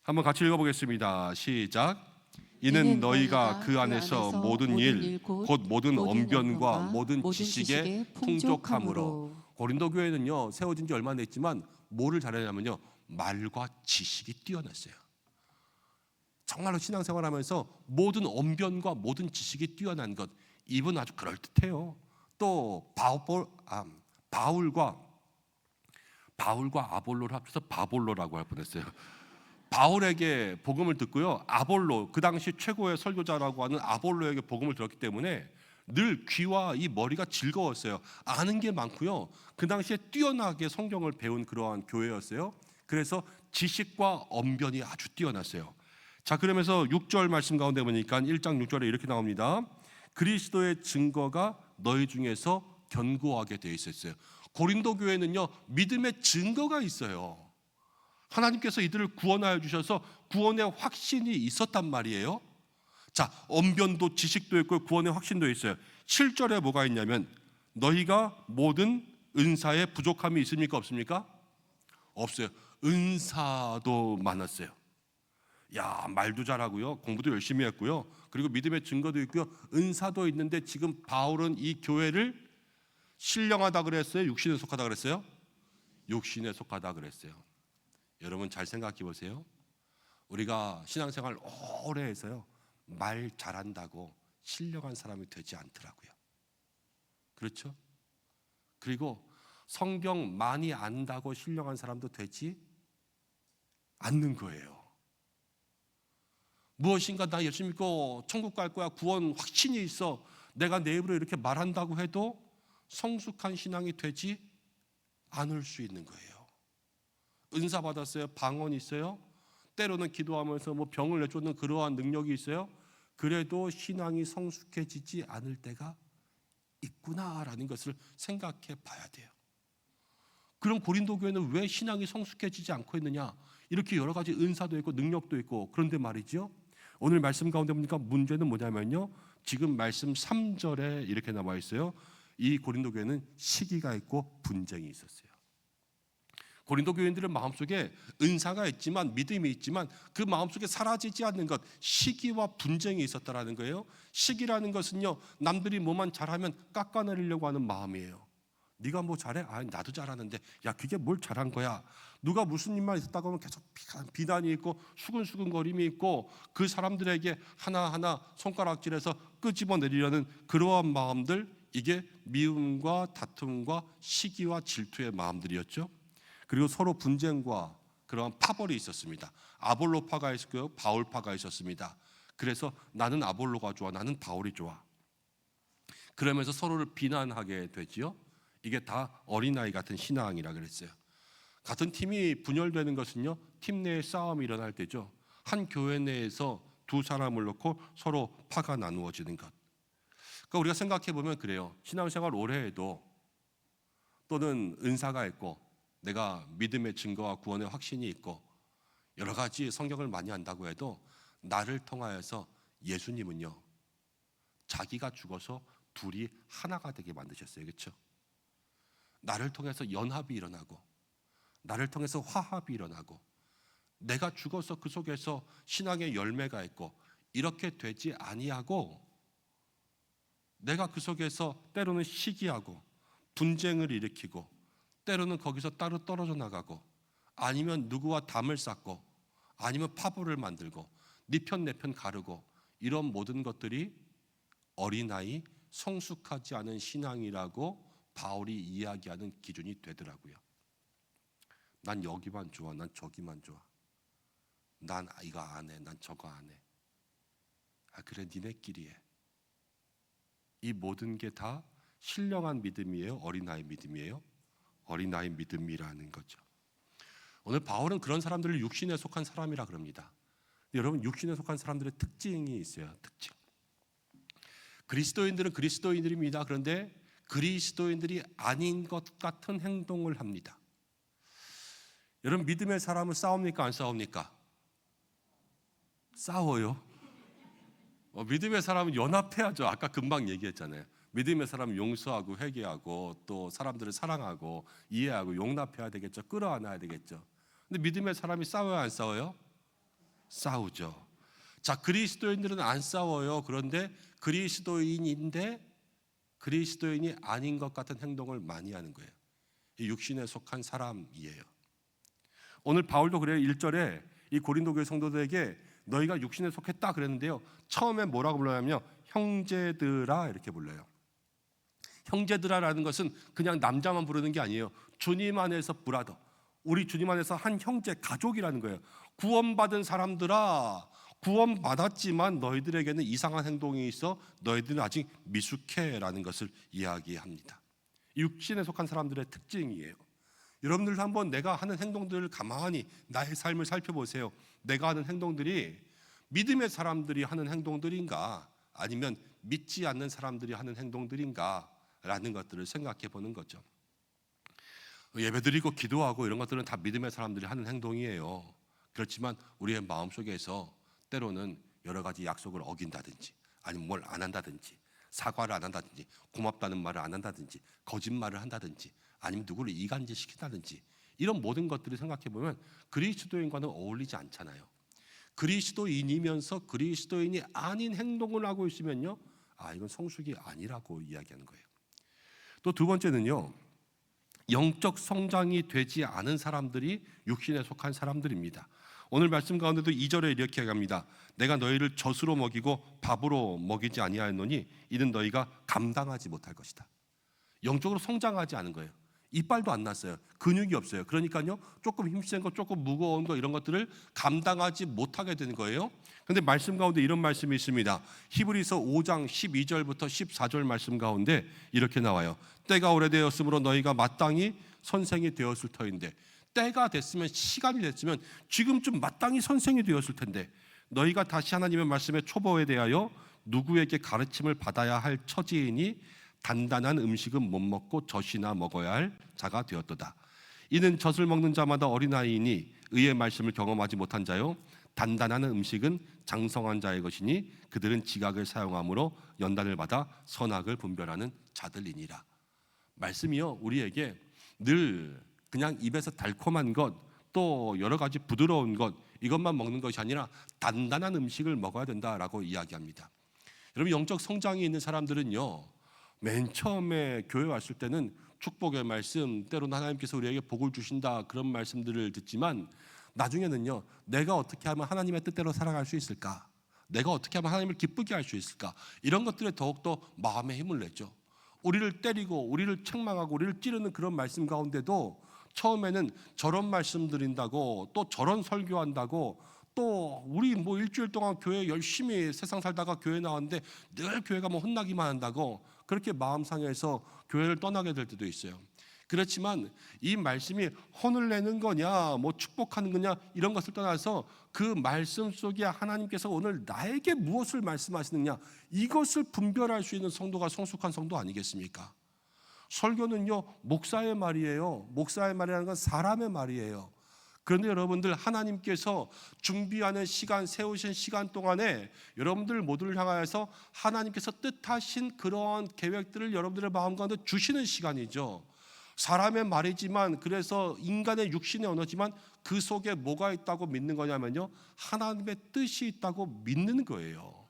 한번 같이 읽어보겠습니다. 시작. 이는 너희가 그 안에서 모든 일 곧 모든 언변과 모든 지식에 풍족함으로. 고린도 교회는요 세워진 지 얼마 안 됐지만 뭐를 잘하냐면요 말과 지식이 뛰어났어요. 정말로 신앙생활하면서 모든 언변과 모든 지식이 뛰어난 것, 이분 아주 그럴듯해요. 또 바울과 아볼로를 합쳐서 바볼로라고 할 뻔했어요. 바울에게 복음을 듣고요 아볼로, 그 당시 최고의 설교자라고 하는 아볼로에게 복음을 들었기 때문에 늘 귀와 이 머리가 즐거웠어요. 아는 게 많고요 그 당시에 뛰어나게 성경을 배운 그러한 교회였어요. 그래서 지식과 언변이 아주 뛰어났어요. 자, 그러면서 6절 말씀 가운데 보니까 1장 6절에 이렇게 나옵니다. 그리스도의 증거가 너희 중에서 견고하게 되어 있었어요. 고린도 교회는요 믿음의 증거가 있어요. 하나님께서 이들을 구원하여 주셔서 구원의 확신이 있었단 말이에요. 자, 언변도 지식도 있고 구원의 확신도 있어요. 7절에 뭐가 있냐면 너희가 모든 은사에 부족함이 있습니까? 없습니까? 없어요. 은사도 많았어요. 야, 말도 잘하고요, 공부도 열심히 했고요, 그리고 믿음의 증거도 있고요, 은사도 있는데 지금 바울은 이 교회를 신령하다 그랬어요? 육신에 속하다 그랬어요? 육신에 속하다 그랬어요. 여러분 잘 생각해 보세요. 우리가 신앙생활 오래 해서요, 말 잘한다고 신령한 사람이 되지 않더라고요. 그렇죠? 그리고 성경 많이 안다고 신령한 사람도 되지 않는 거예요. 무엇인가 나 예수 믿고 천국 갈 거야, 구원 확신이 있어, 내가 내 입으로 이렇게 말한다고 해도 성숙한 신앙이 되지 않을 수 있는 거예요. 은사 받았어요, 방언 있어요, 때로는 기도하면서 뭐 병을 내쫓는 그러한 능력이 있어요. 그래도 신앙이 성숙해지지 않을 때가 있구나라는 것을 생각해 봐야 돼요. 그럼 고린도 교회는 왜 신앙이 성숙해지지 않고 있느냐? 이렇게 여러 가지 은사도 있고 능력도 있고, 그런데 말이죠, 오늘 말씀 가운데 보니까 문제는 뭐냐면요, 지금 말씀 3절에 이렇게 나와 있어요. 이 고린도 교회는 시기가 있고 분쟁이 있었어요. 고린도 교인들은 마음속에 은사가 있지만, 믿음이 있지만 그 마음속에 사라지지 않는 것, 시기와 분쟁이 있었다라는 거예요. 시기라는 것은요, 남들이 뭐만 잘하면 깎아내리려고 하는 마음이에요. 네가 뭐 잘해? 아, 나도 잘하는데. 야, 그게 뭘 잘한 거야? 누가 무슨 일만 있었다고 하면 계속 비난이 있고 수근수근거림이 있고, 그 사람들에게 하나하나 손가락질해서 끄집어내리려는 그러한 마음들, 이게 미움과 다툼과 시기와 질투의 마음들이었죠. 그리고 서로 분쟁과 그러한 파벌이 있었습니다. 아볼로파가 있었고요, 바울파가 있었습니다. 그래서 나는 아볼로가 좋아, 나는 바울이 좋아, 그러면서 서로를 비난하게 되지요. 이게 다 어린아이 같은 신앙이라 그랬어요. 같은 팀이 분열되는 것은요, 팀 내에 싸움이 일어날 때죠. 한 교회 내에서 두 사람을 놓고 서로 파가 나누어지는 것. 그러니까 우리가 생각해 보면 그래요. 신앙생활 오래 해도, 또는 은사가 있고 내가 믿음의 증거와 구원의 확신이 있고 여러 가지 성경을 많이 안다고 해도, 나를 통하여서 예수님은요, 자기가 죽어서 둘이 하나가 되게 만드셨어요. 그렇죠? 나를 통해서 연합이 일어나고, 나를 통해서 화합이 일어나고, 내가 죽어서 그 속에서 신앙의 열매가 있고, 이렇게 되지 아니하고 내가 그 속에서 때로는 시기하고 분쟁을 일으키고, 때로는 거기서 따로 떨어져 나가고, 아니면 누구와 담을 쌓고, 아니면 파벌을 만들고, 네 편 내 편 가르고, 이런 모든 것들이 어린아이, 성숙하지 않은 신앙이라고 바울이 이야기하는 기준이 되더라고요. 난 여기만 좋아, 난 저기만 좋아, 난 이거 안 해, 난 저거 안 해. 아, 그래, 니네끼리 해. 이 모든 게 다 신령한 믿음이에요? 어린아이 믿음이에요? 어린아이 믿음이라는 거죠. 오늘 바울은 그런 사람들을 육신에 속한 사람이라 그럽니다. 여러분, 육신에 속한 사람들의 특징이 있어요. 특징. 그리스도인들은 그리스도인들입니다. 그런데 그리스도인들이 아닌 것 같은 행동을 합니다. 여러분, 믿음의 사람은 싸웁니까? 안 싸웁니까? 싸워요. 믿음의 사람은 연합해야죠. 아까 금방 얘기했잖아요. 믿음의 사람은 용서하고 회개하고, 또 사람들을 사랑하고 이해하고 용납해야 되겠죠. 끌어안아야 되겠죠. 근데 믿음의 사람이 싸워요, 안 싸워요? 싸우죠. 자, 그리스도인들은 안 싸워요. 그런데 그리스도인인데 그리스도인이 아닌 것 같은 행동을 많이 하는 거예요. 이 육신에 속한 사람이에요. 오늘 바울도 그래요. 1절에 이 고린도 교회 성도들에게 너희가 육신에 속했다 그랬는데요, 처음에 뭐라고 불러냐면요, 형제들아 이렇게 불러요. 형제들아라는 것은 그냥 남자만 부르는 게 아니에요. 주님 안에서 브라더, 우리 주님 안에서 한 형제, 가족이라는 거예요. 구원받은 사람들아, 구원받았지만 너희들에게는 이상한 행동이 있어, 너희들은 아직 미숙해라는 것을 이야기합니다. 육신에 속한 사람들의 특징이에요. 여러분들도 한번 내가 하는 행동들을 가만히 나의 삶을 살펴보세요. 내가 하는 행동들이 믿음의 사람들이 하는 행동들인가, 아니면 믿지 않는 사람들이 하는 행동들인가 라는 것들을 생각해 보는 거죠. 예배드리고 기도하고 이런 것들은 다 믿음의 사람들이 하는 행동이에요. 그렇지만 우리의 마음속에서 때로는 여러 가지 약속을 어긴다든지, 아니면 뭘 안 한다든지, 사과를 안 한다든지 고맙다는 말을 안 한다든지 거짓말을 한다든지 아니면 누구를 이간질시킨다든지 이런 모든 것들을 생각해 보면 그리스도인과는 어울리지 않잖아요. 그리스도인이면서 그리스도인이 아닌 행동을 하고 있으면요, 이건 성숙이 아니라고 이야기하는 거예요. 또 두 번째는요, 영적 성장이 되지 않은 사람들이 육신에 속한 사람들입니다. 오늘 말씀 가운데도 2절에 이렇게 얘기합니다. 내가 너희를 젖으로 먹이고 밥으로 먹이지 아니하였노니 이는 너희가 감당하지 못할 것이다. 영적으로 성장하지 않은 거예요. 이빨도 안 났어요. 근육이 없어요. 그러니까요, 조금 힘센 거, 조금 무거운 거 이런 것들을 감당하지 못하게 되는 거예요. 그런데 말씀 가운데 이런 말씀이 있습니다. 히브리서 5장 12절부터 14절 말씀 가운데 이렇게 나와요. 때가 오래되었으므로 너희가 마땅히 선생이 되었을 터인데, 때가 됐으면, 시간이 됐으면 지금쯤 마땅히 선생이 되었을 텐데, 너희가 다시 하나님의 말씀의 초보에 대하여 누구에게 가르침을 받아야 할 처지이니 단단한 음식은 못 먹고 젖이나 먹어야 할 자가 되었도다. 이는 젖을 먹는 자마다 어린아이이니 의의 말씀을 경험하지 못한 자요, 단단한 음식은 장성한 자의 것이니 그들은 지각을 사용함으로 연단을 받아 선악을 분별하는 자들이니라. 말씀이요, 우리에게 늘 그냥 입에서 달콤한 것, 또 여러 가지 부드러운 것, 이것만 먹는 것이 아니라 단단한 음식을 먹어야 된다라고 이야기합니다. 여러분, 영적 성장이 있는 사람들은요, 맨 처음에 교회 왔을 때는 축복의 말씀, 때로는 하나님께서 우리에게 복을 주신다, 그런 말씀들을 듣지만 나중에는요, 내가 어떻게 하면 하나님의 뜻대로 살아갈 수 있을까, 내가 어떻게 하면 하나님을 기쁘게 할 수 있을까, 이런 것들에 더욱더 마음에 힘을 냈죠. 우리를 때리고 우리를 책망하고 우리를 찌르는 그런 말씀 가운데도 처음에는 저런 말씀 드린다고, 또 저런 설교한다고, 또 우리 뭐 일주일 동안 교회 열심히 세상 살다가 교회 나왔는데 늘 교회가 뭐 혼나기만 한다고 그렇게 마음 상해서 교회를 떠나게 될 때도 있어요. 그렇지만 이 말씀이 혼을 내는 거냐, 뭐 축복하는 거냐, 이런 것을 떠나서 그 말씀 속에 하나님께서 오늘 나에게 무엇을 말씀하시느냐, 이것을 분별할 수 있는 성도가 성숙한 성도 아니겠습니까? 설교는요, 목사의 말이에요. 목사의 말이라는 건 사람의 말이에요. 그런데 여러분들, 하나님께서 준비하는 시간, 세우신 시간 동안에 여러분들 모두를 향하여서 하나님께서 뜻하신 그러한 계획들을 여러분들의 마음 가운데 주시는 시간이죠. 사람의 말이지만, 그래서 인간의 육신의 언어지만 그 속에 뭐가 있다고 믿는 거냐면요, 하나님의 뜻이 있다고 믿는 거예요.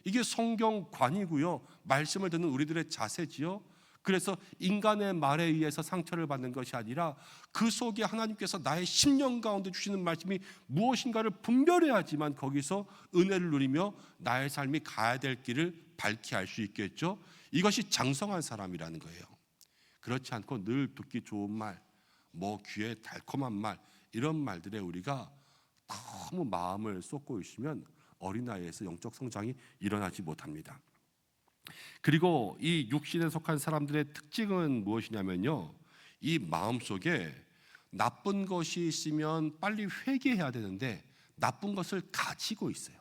이게 성경관이고요, 말씀을 듣는 우리들의 자세지요. 그래서 인간의 말에 의해서 상처를 받는 것이 아니라 그 속에 하나님께서 나의 심령 가운데 주시는 말씀이 무엇인가를 분별해야지만 거기서 은혜를 누리며 나의 삶이 가야 될 길을 밝히 알 수 있겠죠. 이것이 장성한 사람이라는 거예요. 그렇지 않고 늘 듣기 좋은 말, 뭐 귀에 달콤한 말, 이런 말들에 우리가 너무 마음을 쏟고 있으면 어린아이에서 영적 성장이 일어나지 못합니다. 그리고 이 육신에 속한 사람들의 특징은 무엇이냐면요, 이 마음속에 나쁜 것이 있으면 빨리 회개해야 되는데 나쁜 것을 가지고 있어요.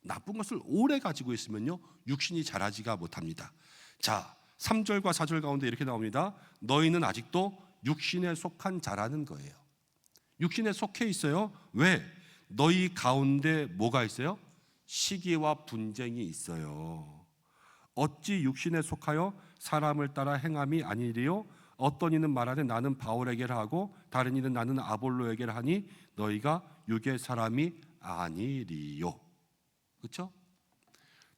나쁜 것을 오래 가지고 있으면요, 육신이 자라지가 못합니다. 자, 3절과 4절 가운데 이렇게 나옵니다. 너희는 아직도 육신에 속한 자라는 거예요. 육신에 속해 있어요. 왜? 너희 가운데 뭐가 있어요? 시기와 분쟁이 있어요. 어찌 육신에 속하여 사람을 따라 행함이 아니리요? 어떤 이는 말하되 나는 바울에게라 하고 다른 이는 나는 아볼로에게라 하니 너희가 육의 사람이 아니리요. 그렇죠?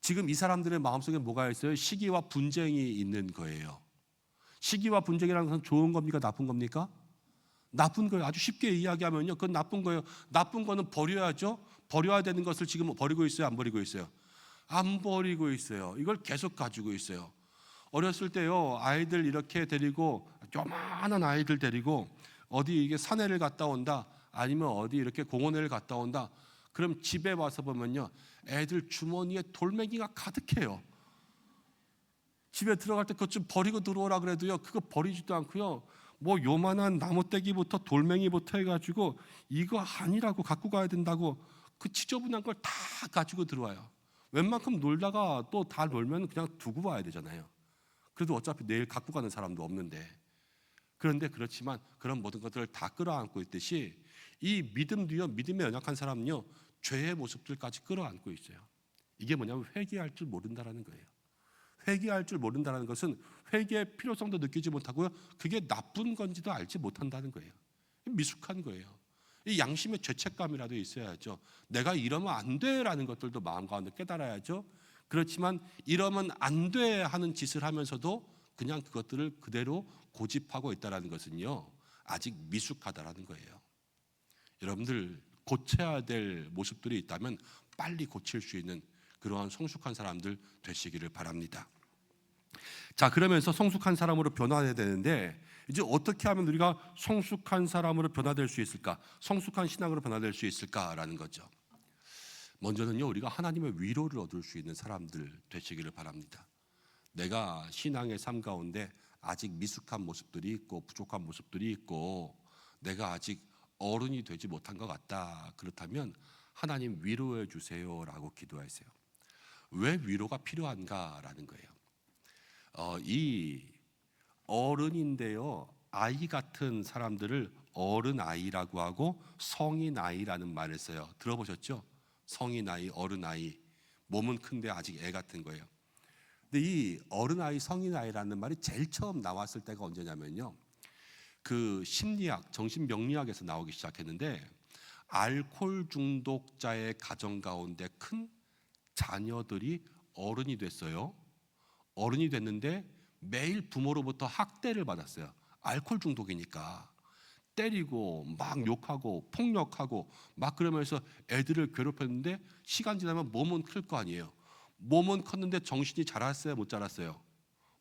지금 이 사람들의 마음속에 뭐가 있어요? 시기와 분쟁이 있는 거예요. 시기와 분쟁이라는 것은 좋은 겁니까? 나쁜 겁니까? 나쁜 거예요. 아주 쉽게 이야기하면요, 그건 나쁜 거예요. 나쁜 거는 버려야죠. 버려야 되는 것을 지금 버리고 있어요? 안 버리고 있어요? 안 버리고 있어요. 이걸 계속 가지고 있어요. 어렸을 때요, 아이들 이렇게 데리고, 요만한 아이들 데리고 어디 이게 산에를 갔다 온다, 아니면 어디 이렇게 공원을 갔다 온다, 그럼 집에 와서 보면요, 애들 주머니에 돌멩이가 가득해요. 집에 들어갈 때 그것 좀 버리고 들어오라 그래도요, 그거 버리지도 않고요, 뭐 요만한 나무떼기부터 돌멩이부터 해가지고 이거 아니라고 갖고 가야 된다고 그 지저분한 걸 다 가지고 들어와요. 웬만큼 놀다가 또 다 놀면 그냥 두고 와야 되잖아요. 그래도 어차피 내일 갖고 가는 사람도 없는데. 그런데 그렇지만 그런 모든 것들을 다 끌어안고 있듯이 이 믿음도요, 믿음에 연약한 사람은요, 죄의 모습들까지 끌어안고 있어요. 이게 뭐냐면 회개할 줄 모른다라는 거예요. 회개할 줄 모른다는 것은 회개의 필요성도 느끼지 못하고요, 그게 나쁜 건지도 알지 못한다는 거예요. 미숙한 거예요. 이 양심의 죄책감이라도 있어야죠. 내가 이러면 안 돼라는 것들도 마음 가운데 깨달아야죠. 그렇지만 이러면 안 돼 하는 짓을 하면서도 그냥 그것들을 그대로 고집하고 있다는 것은요, 아직 미숙하다라는 거예요. 여러분들 고쳐야 될 모습들이 있다면 빨리 고칠 수 있는 그러한 성숙한 사람들 되시기를 바랍니다. 자, 그러면서 성숙한 사람으로 변화해야 되는데, 이제 어떻게 하면 우리가 성숙한 사람으로 변화될 수 있을까? 성숙한 신앙으로 변화될 수 있을까라는 거죠. 먼저는요, 우리가 하나님의 위로를 얻을 수 있는 사람들 되시기를 바랍니다. 내가 신앙의 삶 가운데 아직 미숙한 모습들이 있고 부족한 모습들이 있고 내가 아직 어른이 되지 못한 것 같다. 그렇다면 하나님 위로해 주세요라고 기도하세요. 왜 위로가 필요한가라는 거예요. 이 어른인데요, 아이 같은 사람들을 어른 아이라고 하고 성인 아이라는 말을 써요. 들어보셨죠? 성인 아이, 어른 아이. 몸은 큰데 아직 애 같은 거예요. 근데 이 어른 아이, 성인 아이라는 말이 제일 처음 나왔을 때가 언제냐면요, 그 심리학, 정신병리학에서 나오기 시작했는데, 알코올 중독자의 가정 가운데 큰 자녀들이 어른이 됐어요. 어른이 됐는데 매일 부모로부터 학대를 받았어요. 알코올 중독이니까 때리고 막 욕하고 폭력하고 막 그러면서 애들을 괴롭혔는데, 시간 지나면 몸은 클 거 아니에요. 몸은 컸는데 정신이 자랐어요, 못 자랐어요?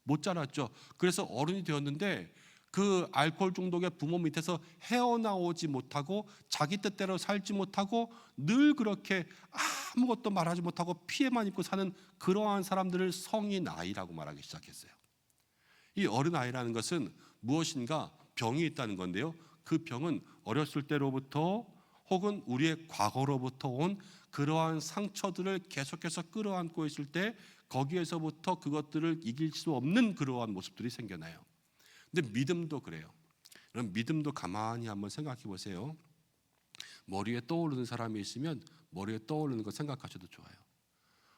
못 자랐죠. 그래서 어른이 되었는데 그 알코올 중독의 부모 밑에서 헤어나오지 못하고 자기 뜻대로 살지 못하고 늘 그렇게 아무것도 말하지 못하고 피해만 입고 사는 그러한 사람들을 성인 아이라고 말하기 시작했어요. 이 어른 아이라는 것은 무엇인가 병이 있다는 건데요, 그 병은 어렸을 때로부터 혹은 우리의 과거로부터 온 그러한 상처들을 계속해서 끌어안고 있을 때 거기에서부터 그것들을 이길 수 없는 그러한 모습들이 생겨나요. 근데 믿음도 그래요. 그럼 믿음도 가만히 한번 생각해 보세요. 머리에 떠오르는 사람이 있으면 머리에 떠오르는 거 생각하셔도 좋아요.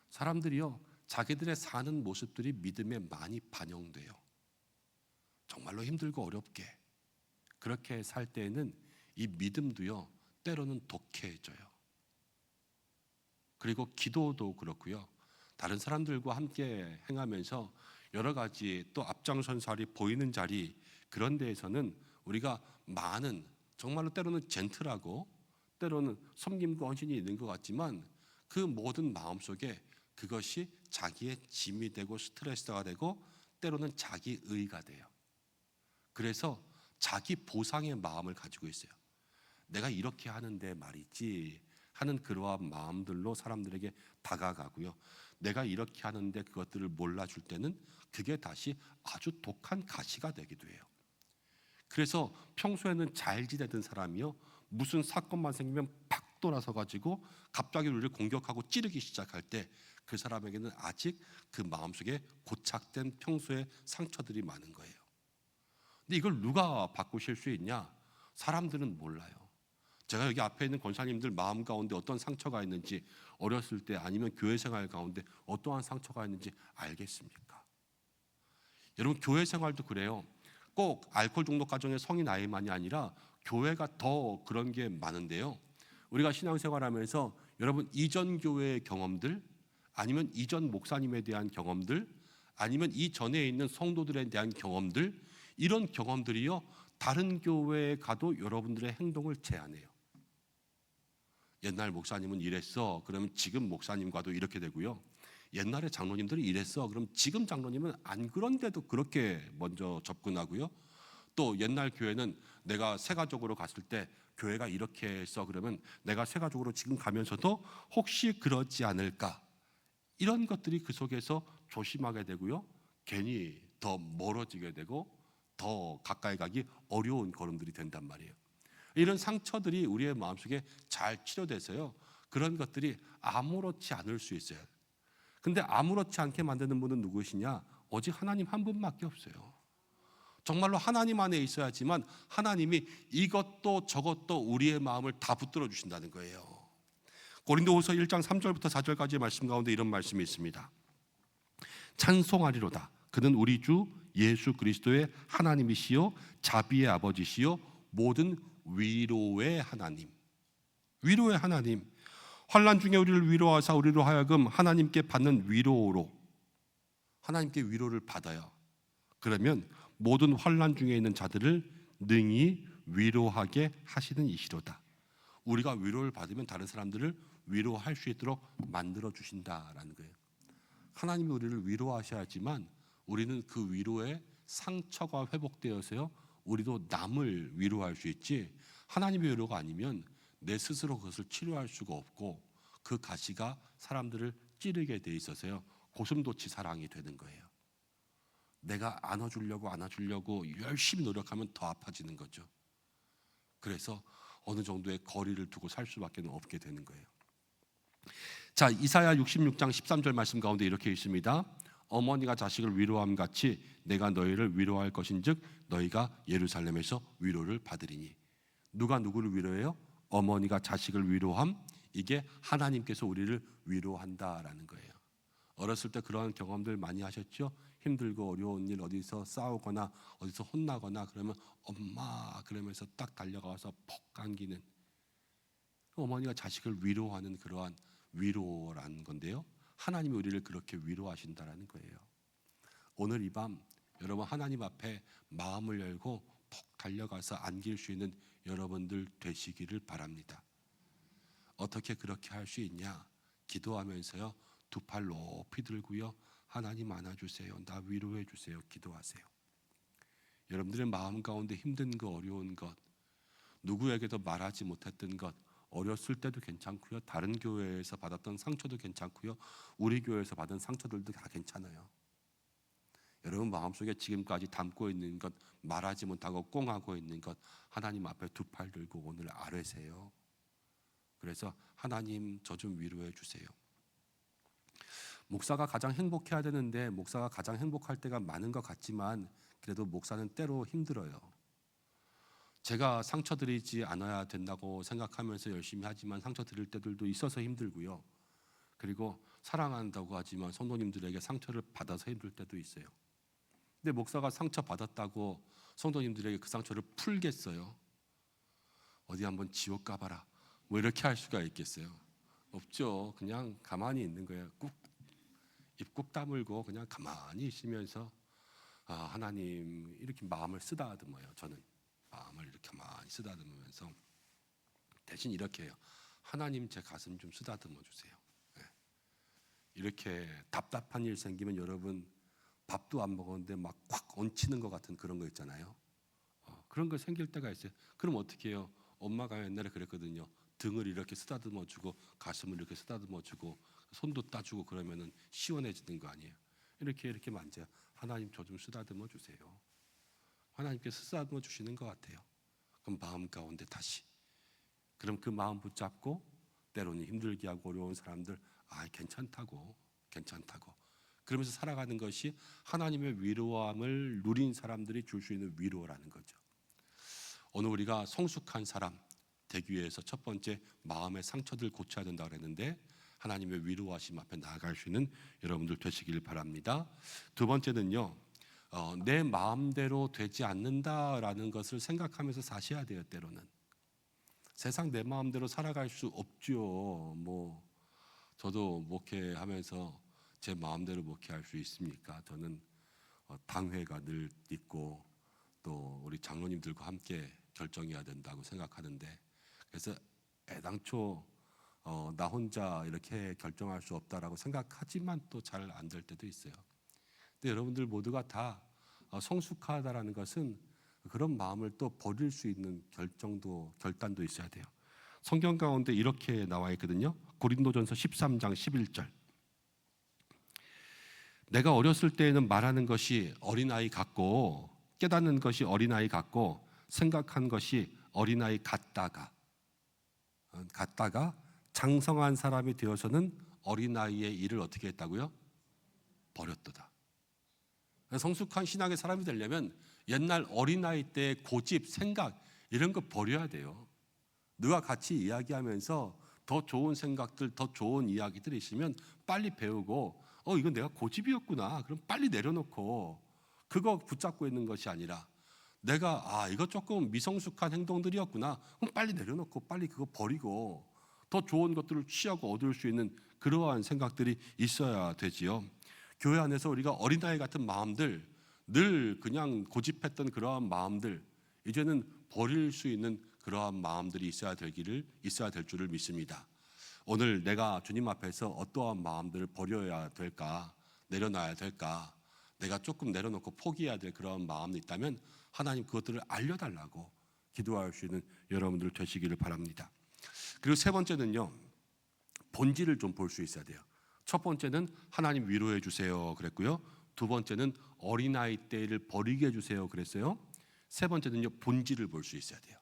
사람들이요, 자기들의 사는 모습들이 믿음에 많이 반영돼요. 정말로 힘들고 어렵게 그렇게 살 때에는 이 믿음도요, 때로는 독해져요. 그리고 기도도 그렇고요, 다른 사람들과 함께 행하면서 여러 가지 또 앞장선 자리, 보이는 자리, 그런 데에서는 우리가 많은, 정말로 때로는 젠틀하고 때로는 섬김과 헌신이 있는 것 같지만 그 모든 마음속에 그것이 자기의 짐이 되고 스트레스가 되고 때로는 자기의가 돼요. 그래서 자기 보상의 마음을 가지고 있어요. 내가 이렇게 하는데 말이지 하는 그러한 마음들로 사람들에게 다가가고요, 내가 이렇게 하는데 그것들을 몰라줄 때는 그게 다시 아주 독한 가시가 되기도 해요. 그래서 평소에는 잘 지내던 사람이요, 무슨 사건만 생기면 팍 돌아서 가지고 갑자기 우리를 공격하고 찌르기 시작할 때 그 사람에게는 아직 그 마음속에 고착된 평소의 상처들이 많은 거예요. 근데 이걸 누가 바꾸실 수 있냐? 사람들은 몰라요. 제가 여기 앞에 있는 권사님들 마음 가운데 어떤 상처가 있는지, 어렸을 때 아니면 교회 생활 가운데 어떠한 상처가 있는지 알겠습니까? 여러분, 교회 생활도 그래요. 꼭 알코올 중독 가정의 성인 아이만이 아니라 교회가 더 그런 게 많은데요, 우리가 신앙생활하면서 여러분 이전 교회의 경험들, 아니면 이전 목사님에 대한 경험들, 아니면 이전에 있는 성도들에 대한 경험들, 이런 경험들이요, 다른 교회에 가도 여러분들의 행동을 제한해요. 옛날 목사님은 이랬어, 그러면 지금 목사님과도 이렇게 되고요, 옛날에 장로님들이 이랬어, 그럼 지금 장로님은 안 그런데도 그렇게 먼저 접근하고요, 또 옛날 교회는 내가 세가족으로 갔을 때 교회가 이렇게 했어, 그러면 내가 세가족으로 지금 가면서도 혹시 그러지 않을까, 이런 것들이 그 속에서 조심하게 되고요, 괜히 더 멀어지게 되고 더 가까이 가기 어려운 걸음들이 된단 말이에요. 이런 상처들이 우리의 마음속에 잘 치료돼서요, 그런 것들이 아무렇지 않을 수 있어요. 근데 아무렇지 않게 만드는 분은 누구시냐? 오직 하나님 한 분밖에 없어요. 정말로 하나님 안에 있어야지만 하나님이 이것도 저것도 우리의 마음을 다 붙들어 주신다는 거예요. 고린도후서 1장 3절부터 4절까지의 말씀 가운데 이런 말씀이 있습니다. 찬송하리로다. 그는 우리 주 예수 그리스도의 하나님이시요 자비의 아버지시요 모든 위로의 하나님. 위로의 하나님. 환난 중에 우리를 위로하사 우리로 하여금 하나님께 받는 위로로 하나님께 위로를 받아요. 그러면 모든 환난 중에 있는 자들을 능히 위로하게 하시는 이시로다. 우리가 위로를 받으면 다른 사람들을 위로할 수 있도록 만들어 주신다라는 거예요. 하나님이 우리를 위로하셔야지만 우리는 그 위로에 상처가 회복되어서요 우리도 남을 위로할 수 있지, 하나님의 위로가 아니면 내 스스로 그것을 치료할 수가 없고 그 가시가 사람들을 찌르게 돼 있어서요 고슴도치 사랑이 되는 거예요. 내가 안아주려고 열심히 노력하면 더 아파지는 거죠. 그래서 어느 정도의 거리를 두고 살 수밖에 없게 되는 거예요. 자, 이사야 66장 13절 말씀 가운데 이렇게 있습니다. 어머니가 자식을 위로함 같이 내가 너희를 위로할 것인즉 너희가 예루살렘에서 위로를 받으리니. 누가 누구를 위로해요? 어머니가 자식을 위로함. 이게 하나님께서 우리를 위로한다라는 거예요. 어렸을 때 그런 경험들 많이 하셨죠? 힘들고 어려운 일, 어디서 싸우거나 어디서 혼나거나 그러면 엄마 그러면서 딱 달려가서 퍽 안기는, 어머니가 자식을 위로하는 그러한 위로라는 건데요, 하나님이 우리를 그렇게 위로하신다라는 거예요. 오늘 이 밤 여러분 하나님 앞에 마음을 열고 퍽 달려가서 안길 수 있는 여러분들 되시기를 바랍니다. 어떻게 그렇게 할 수 있냐? 기도하면서요 두 팔 높이 들고요 하나님 안아주세요, 나 위로해 주세요, 기도하세요. 여러분들의 마음 가운데 힘든 거, 어려운 것, 누구에게도 말하지 못했던 것, 어렸을 때도 괜찮고요, 다른 교회에서 받았던 상처도 괜찮고요, 우리 교회에서 받은 상처들도 다 괜찮아요. 여러분 마음속에 지금까지 담고 있는 것, 말하지 못하고 꽁하고 있는 것, 하나님 앞에 두 팔 들고 오늘 아뢰세요. 그래서 하나님 저 좀 위로해 주세요. 목사가 가장 행복해야 되는데 목사가 가장 행복할 때가 많은 것 같지만 그래도 목사는 때로 힘들어요. 제가 상처 드리지 않아야 된다고 생각하면서 열심히 하지만 상처 드릴 때들도 있어서 힘들고요. 그리고 사랑한다고 하지만 성도님들에게 상처를 받아서 힘들 때도 있어요. 근데 목사가 상처 받았다고 성도님들에게 그 상처를 풀겠어요? 어디 한번 지옥 가봐라 뭐 이렇게 할 수가 있겠어요? 없죠. 그냥 가만히 있는 거예요. 입 꾹 다물고 그냥 가만히 있으면서 하나님 이렇게 마음을 쓰다듬어요. 저는 마음을 이렇게 가만히 쓰다듬으면서 대신 이렇게 해요. 하나님 제 가슴 좀 쓰다듬어 주세요. 네. 이렇게 답답한 일 생기면 여러분 밥도 안 먹었는데 막 콱 얹히는 것 같은 그런 거 있잖아요. 그런 거 생길 때가 있어요. 그럼 어떻게 해요? 엄마가 옛날에 그랬거든요. 등을 이렇게 쓰다듬어 주고 가슴을 이렇게 쓰다듬어 주고 손도 따주고 그러면은 시원해지는 거 아니에요. 이렇게 만져요. 하나님 저 좀 쓰다듬어 주세요. 하나님께서 쓰다듬어 주시는 것 같아요. 그럼 마음 가운데 다시, 그럼 그 마음 붙잡고 때로는 힘들게 하고 어려운 사람들 괜찮다고 그러면서 살아가는 것이 하나님의 위로함을 누린 사람들이 줄 수 있는 위로라는 거죠. 오늘 우리가 성숙한 사람 되기 위해서 첫 번째 마음의 상처들 고쳐야 된다고 그랬는데 하나님의 위로하심 앞에 나아갈 수 있는 여러분들 되시길 바랍니다. 두 번째는요, 내 마음대로 되지 않는다라는 것을 생각하면서 사셔야 돼요. 때로는 세상 내 마음대로 살아갈 수 없죠. 저도 목회하면서 제 마음대로 목회할 수 있습니까? 저는 당회가 늘 있고 또 우리 장로님들과 함께 결정해야 된다고 생각하는데, 그래서 애당초 나 혼자 이렇게 결정할 수 없다라고 생각하지만 또 잘 안 될 때도 있어요. 근데 여러분들 모두가 다 성숙하다라는 것은 그런 마음을 또 버릴 수 있는 결단도 있어야 돼요. 성경 가운데 이렇게 나와 있거든요. 고린도전서 13장 11절. 내가 어렸을 때에는 말하는 것이 어린아이 같고 깨닫는 것이 어린아이 같고 생각한 것이 어린아이 같다가 장성한 사람이 되어서는 어린아이의 일을 어떻게 했다고요? 버렸도다. 성숙한 신앙의 사람이 되려면 옛날 어린아이 때의 고집, 생각 이런 거 버려야 돼요. 누가 같이 이야기하면서 더 좋은 생각들, 더 좋은 이야기들이 있으면 빨리 배우고 이건 내가 고집이었구나. 그럼 빨리 내려놓고 그거 붙잡고 있는 것이 아니라 내가 이거 조금 미성숙한 행동들이었구나. 그럼 빨리 내려놓고 빨리 그거 버리고 더 좋은 것들을 취하고 얻을 수 있는 그러한 생각들이 있어야 되지요. 교회 안에서 우리가 어린아이 같은 마음들, 늘 그냥 고집했던 그러한 마음들, 이제는 버릴 수 있는 그러한 마음들이 있어야 될 줄을 믿습니다. 오늘 내가 주님 앞에서 어떠한 마음들을 버려야 될까, 내려놔야 될까, 내가 조금 내려놓고 포기해야 될 그런 마음이 있다면 하나님 그것들을 알려달라고 기도할 수 있는 여러분들 되시기를 바랍니다. 그리고 세 번째는요, 본질을 좀 볼 수 있어야 돼요. 첫 번째는 하나님 위로해 주세요 그랬고요. 두 번째는 어린아이 때를 버리게 해주세요 그랬어요. 세 번째는요, 본질을 볼 수 있어야 돼요.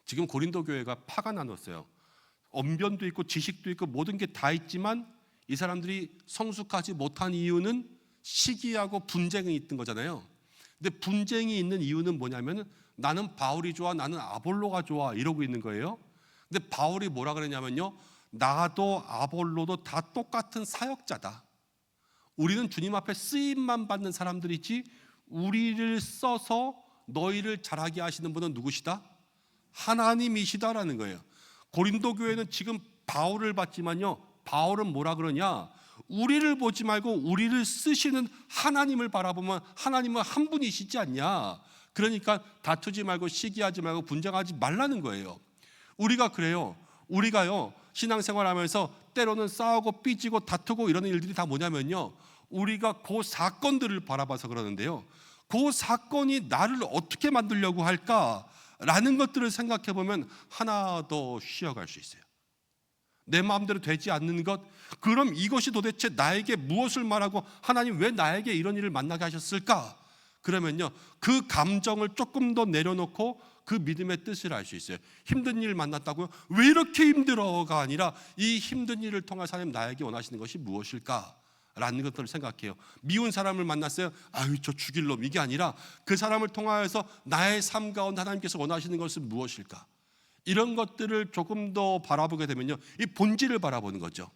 지금 고린도 교회가 파가 나눴어요. 언변도 있고 지식도 있고 모든 게 다 있지만 이 사람들이 성숙하지 못한 이유는 시기하고 분쟁이 있던 거잖아요. 근데 분쟁이 있는 이유는 뭐냐면 나는 바울이 좋아, 나는 아볼로가 좋아 이러고 있는 거예요. 근데 바울이 뭐라 그랬냐면요, 나도 아볼로도 다 똑같은 사역자다. 우리는 주님 앞에 쓰임만 받는 사람들이지 우리를 써서 너희를 자라게 하시는 분은 누구시다? 하나님이시다라는 거예요. 고린도 교회는 지금 바울을 봤지만요, 바울은 뭐라 그러냐, 우리를 보지 말고 우리를 쓰시는 하나님을 바라보면 하나님은 한 분이시지 않냐. 그러니까 다투지 말고 시기하지 말고 분쟁하지 말라는 거예요. 우리가 그래요. 우리가요, 신앙생활하면서 때로는 싸우고 삐지고 다투고 이런 일들이 다 뭐냐면요, 우리가 그 사건들을 바라봐서 그러는데요, 그 사건이 나를 어떻게 만들려고 할까라는 것들을 생각해 보면 하나 더 쉬어갈 수 있어요. 내 마음대로 되지 않는 것, 그럼 이것이 도대체 나에게 무엇을 말하고 하나님 왜 나에게 이런 일을 만나게 하셨을까? 그러면요, 그 감정을 조금 더 내려놓고 그 믿음의 뜻을 알 수 있어요. 힘든 일 만났다고요? 왜 이렇게 힘들어가 아니라 이 힘든 일을 통해서 하나님 나에게 원하시는 것이 무엇일까? 라는 것들을 생각해요. 미운 사람을 만났어요. 아유, 저 죽일 놈, 이게 아니라 그 사람을 통하여서 나의 삶 가운데 하나님께서 원하시는 것은 무엇일까? 이런 것들을 조금 더 바라보게 되면요, 이 본질을 바라보는 거죠.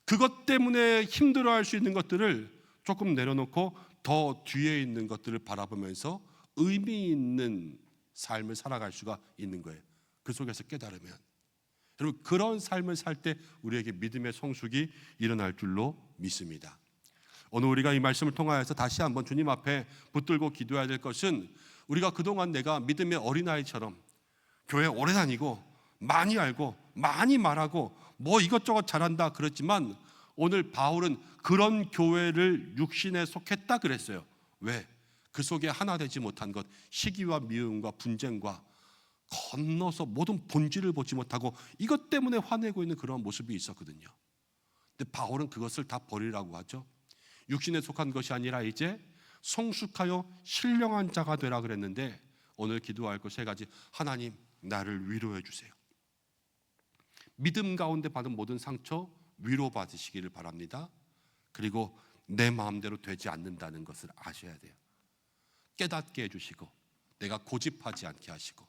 그것 때문에 힘들어할 수 있는 것들을 조금 내려놓고 더 뒤에 있는 것들을 바라보면서 의미 있는 삶을 살아갈 수가 있는 거예요. 그 속에서 깨달으면, 여러분, 그런 삶을 살 때 우리에게 믿음의 성숙이 일어날 줄로 믿습니다. 오늘 우리가 이 말씀을 통하여서 다시 한번 주님 앞에 붙들고 기도해야 될 것은, 우리가 그동안 내가 믿음의 어린아이처럼 교회 오래 다니고 많이 알고 많이 말하고 뭐 이것저것 잘한다 그랬지만, 오늘 바울은 그런 교회를 육신에 속했다 그랬어요. 왜? 그 속에 하나 되지 못한 것, 시기와 미움과 분쟁과 건너서 모든 본질을 보지 못하고 이것 때문에 화내고 있는 그런 모습이 있었거든요. 근데 바울은 그것을 다 버리라고 하죠. 육신에 속한 것이 아니라 이제 성숙하여 신령한 자가 되라 그랬는데, 오늘 기도할 것 세 가지. 하나님, 나를 위로해 주세요. 믿음 가운데 받은 모든 상처 위로받으시기를 바랍니다. 그리고 내 마음대로 되지 않는다는 것을 아셔야 돼요. 깨닫게 해주시고 내가 고집하지 않게 하시고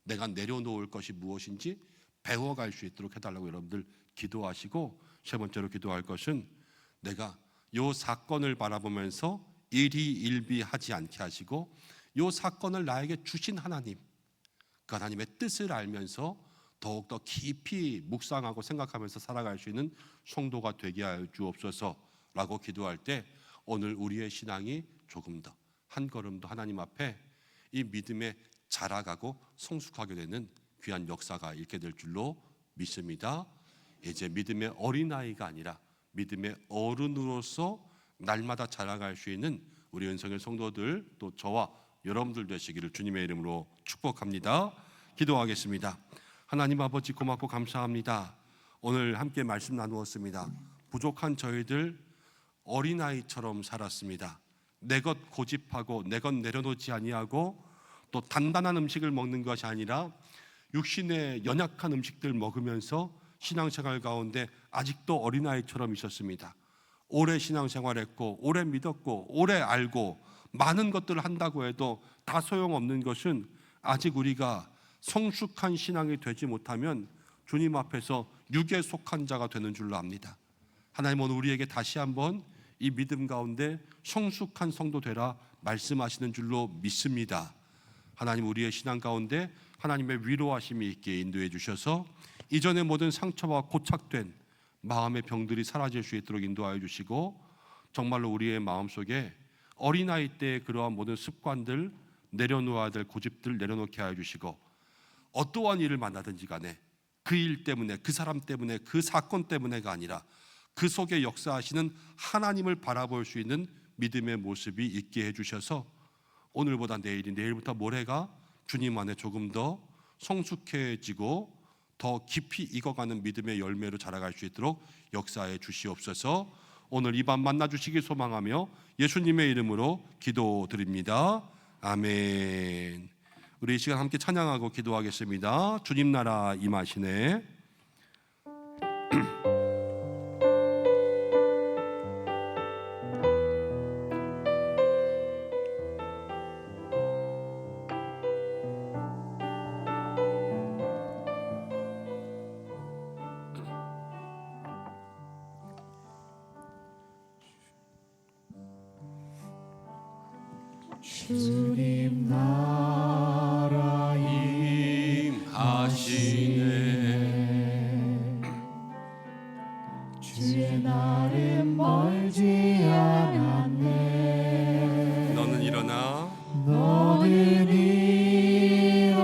내가 내려놓을 것이 무엇인지 배워갈 수 있도록 해달라고 여러분들 기도하시고, 세 번째로 기도할 것은 내가 이 사건을 바라보면서 일희일비하지 않게 하시고 이 사건을 나에게 주신 하나님, 그 하나님의 뜻을 알면서 더욱더 깊이 묵상하고 생각하면서 살아갈 수 있는 성도가 되게 하여 주옵소서라고 기도할 때, 오늘 우리의 신앙이 조금 더 한 걸음 더 하나님 앞에 이 믿음에 자라가고 성숙하게 되는 귀한 역사가 있게 될 줄로 믿습니다. 이제 믿음의 어린아이가 아니라 믿음의 어른으로서 날마다 자라갈 수 있는 우리 은성의 성도들, 또 저와 여러분들 되시기를 주님의 이름으로 축복합니다. 기도하겠습니다. 하나님 아버지, 고맙고 감사합니다. 오늘 함께 말씀 나누었습니다. 부족한 저희들 어린아이처럼 살았습니다. 내 것 고집하고 내 것 내려놓지 아니하고 또 단단한 음식을 먹는 것이 아니라 육신의 연약한 음식들 먹으면서 신앙생활 가운데 아직도 어린아이처럼 있었습니다. 오래 신앙생활했고 오래 믿었고 오래 알고 많은 것들을 한다고 해도 다 소용없는 것은 아직 우리가 성숙한 신앙이 되지 못하면 주님 앞에서 육에 속한 자가 되는 줄로 압니다. 하나님 오늘 우리에게 다시 한번 이 믿음 가운데 성숙한 성도 되라 말씀하시는 줄로 믿습니다. 하나님 우리의 신앙 가운데 하나님의 위로하심이 있게 인도해 주셔서 이전의 모든 상처와 고착된 마음의 병들이 사라질 수 있도록 인도하여 주시고, 정말로 우리의 마음속에 어린아이 때의 그러한 모든 습관들, 내려놓아야 될 고집들 내려놓게 하여 주시고, 어떠한 일을 만나든지 간에 그 일 때문에, 그 사람 때문에, 그 사건 때문에가 아니라 그 속에 역사하시는 하나님을 바라볼 수 있는 믿음의 모습이 있게 해주셔서 오늘보다 내일이, 내일부터 모레가 주님 안에 조금 더 성숙해지고 더 깊이 익어가는 믿음의 열매로 자라갈 수 있도록 역사해 주시옵소서. 오늘 이 밤 만나 주시길 소망하며 예수님의 이름으로 기도드립니다. 아멘. 우리 이 시간 함께 찬양하고 기도하겠습니다. 주님 나라 임하시네. 주님 나라 임하시네. 주의 날은 멀지 않았네. 너는 일어나 너는 일어나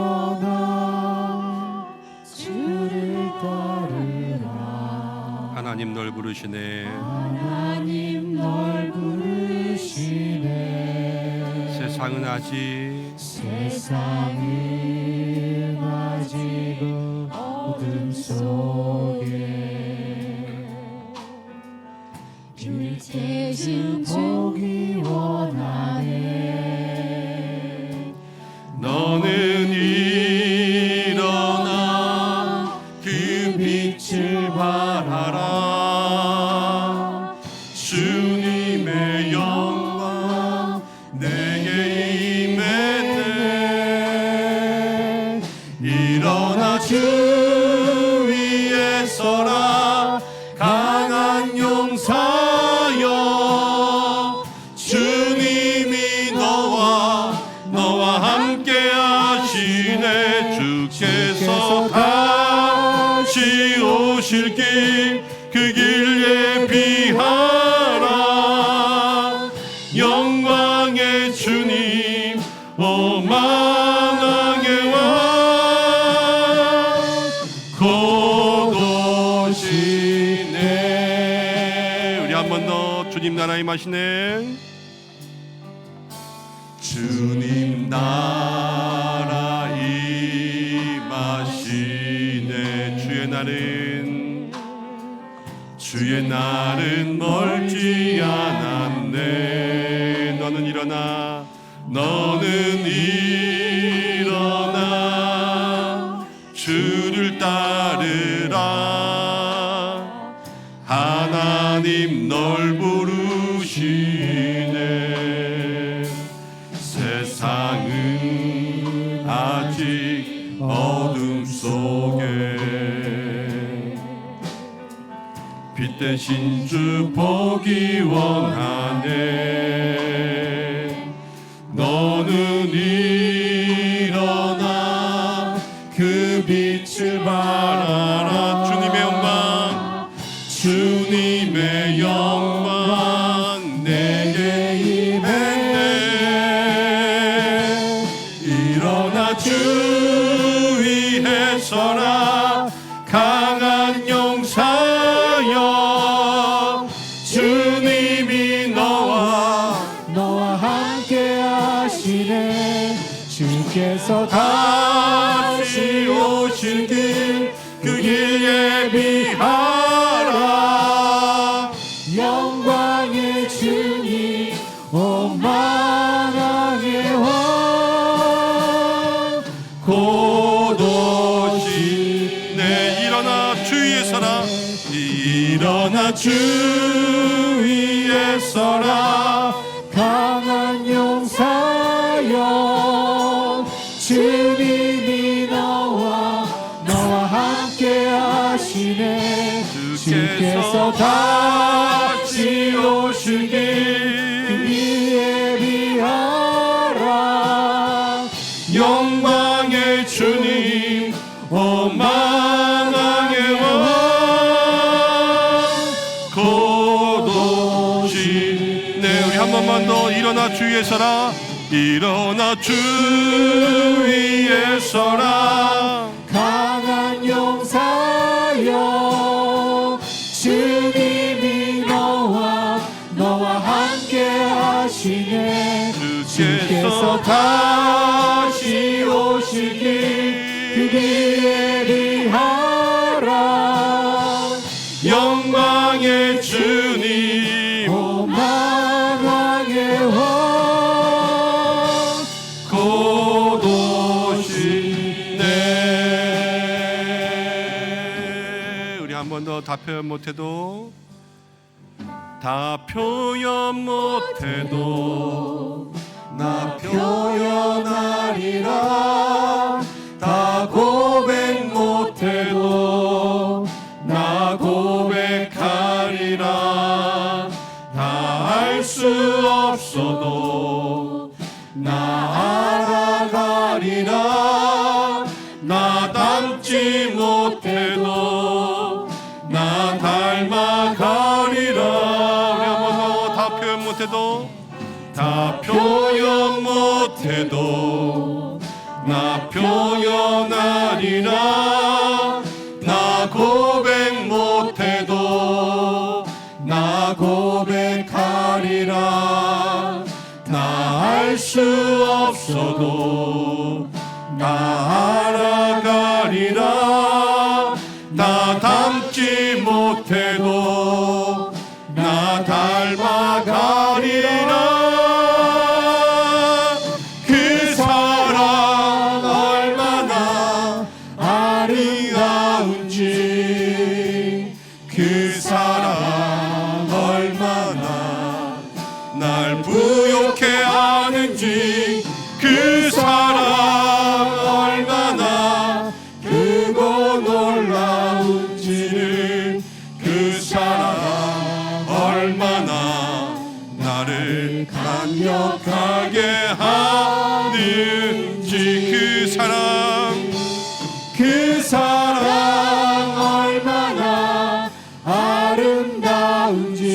주를 따르라. 하나님 널 부르시네. 하나님 널 부르시네. 세상은 아직 어둠 속에 주 대신 보기 원하네. 너는 일어나 그 빛을 발하라. 주님의 영광 내게 임했네. 일어나 주 위에 서라. 강한 용사여, 주님이 너와 함께 하시네. 주께서 다시 오실 길, 그 길 예비하라. 영광의 주님 오 만왕의 왕 곧 오시네. 우리 한 번 더 주님 나라 임하시네. 주님 나라 임하시네. 주의 날은 멀지 않았네. 너는 일어나 주를 따르라. 하나님 널 부르시네. 세상은 아직 어둠 속에 빛 대신 주 보기 원하네. 너는 일어나 그 빛을 발하라. 주님의 영광 내게 임했네. 일어나 주 위에 서라. 강한 용사여, 주님이 너와 함께 하시네. 주께서 다시 오실 길, 그 길 예비하라. 영광의 주님 오 만왕의 왕 곧 오시네. 일어나 주 위에 서라. 일어나 주 위에 서라. 강한 용사여, 주님이 너와 함께 하시네. 주께서 다 주님 오 만왕의 왕 곧 오시네. 우리 한 번만 더 일어나 주 위에 서라. 일어나 주 위에 서라. 강한 용사여 주님이 너와 함께 하시네. 주께서 다시 오시길 기대리하라. 영광의 주님 오 만왕의 왕 곧 오시네. 우리 한 번 더 다 표현 못해도 다 표현 못해도 나 표현하리라. 다 고백 못해도 나 고백하리라. 다 알 수 없어도 나 알아가리라. 나 닮지 못해도 나 닮아가리라. 우리 한 번 더 다 표현 못해도 다 표현 못해도 나 표현하리라. 나 고백 못해도 나 고백하리라. 나 알 수 없어도 나 알아가리라. 나 닮지 못해도 나 닮아가리라. 그 사랑 얼마나 아름다운지 그 사랑 얼마나 날 부욕해 하는지 그 사랑 얼마나 크고 놀라운지를 그 사랑 얼마나 나를 강력하게 하는지 그 사랑 얼마나 아름다운지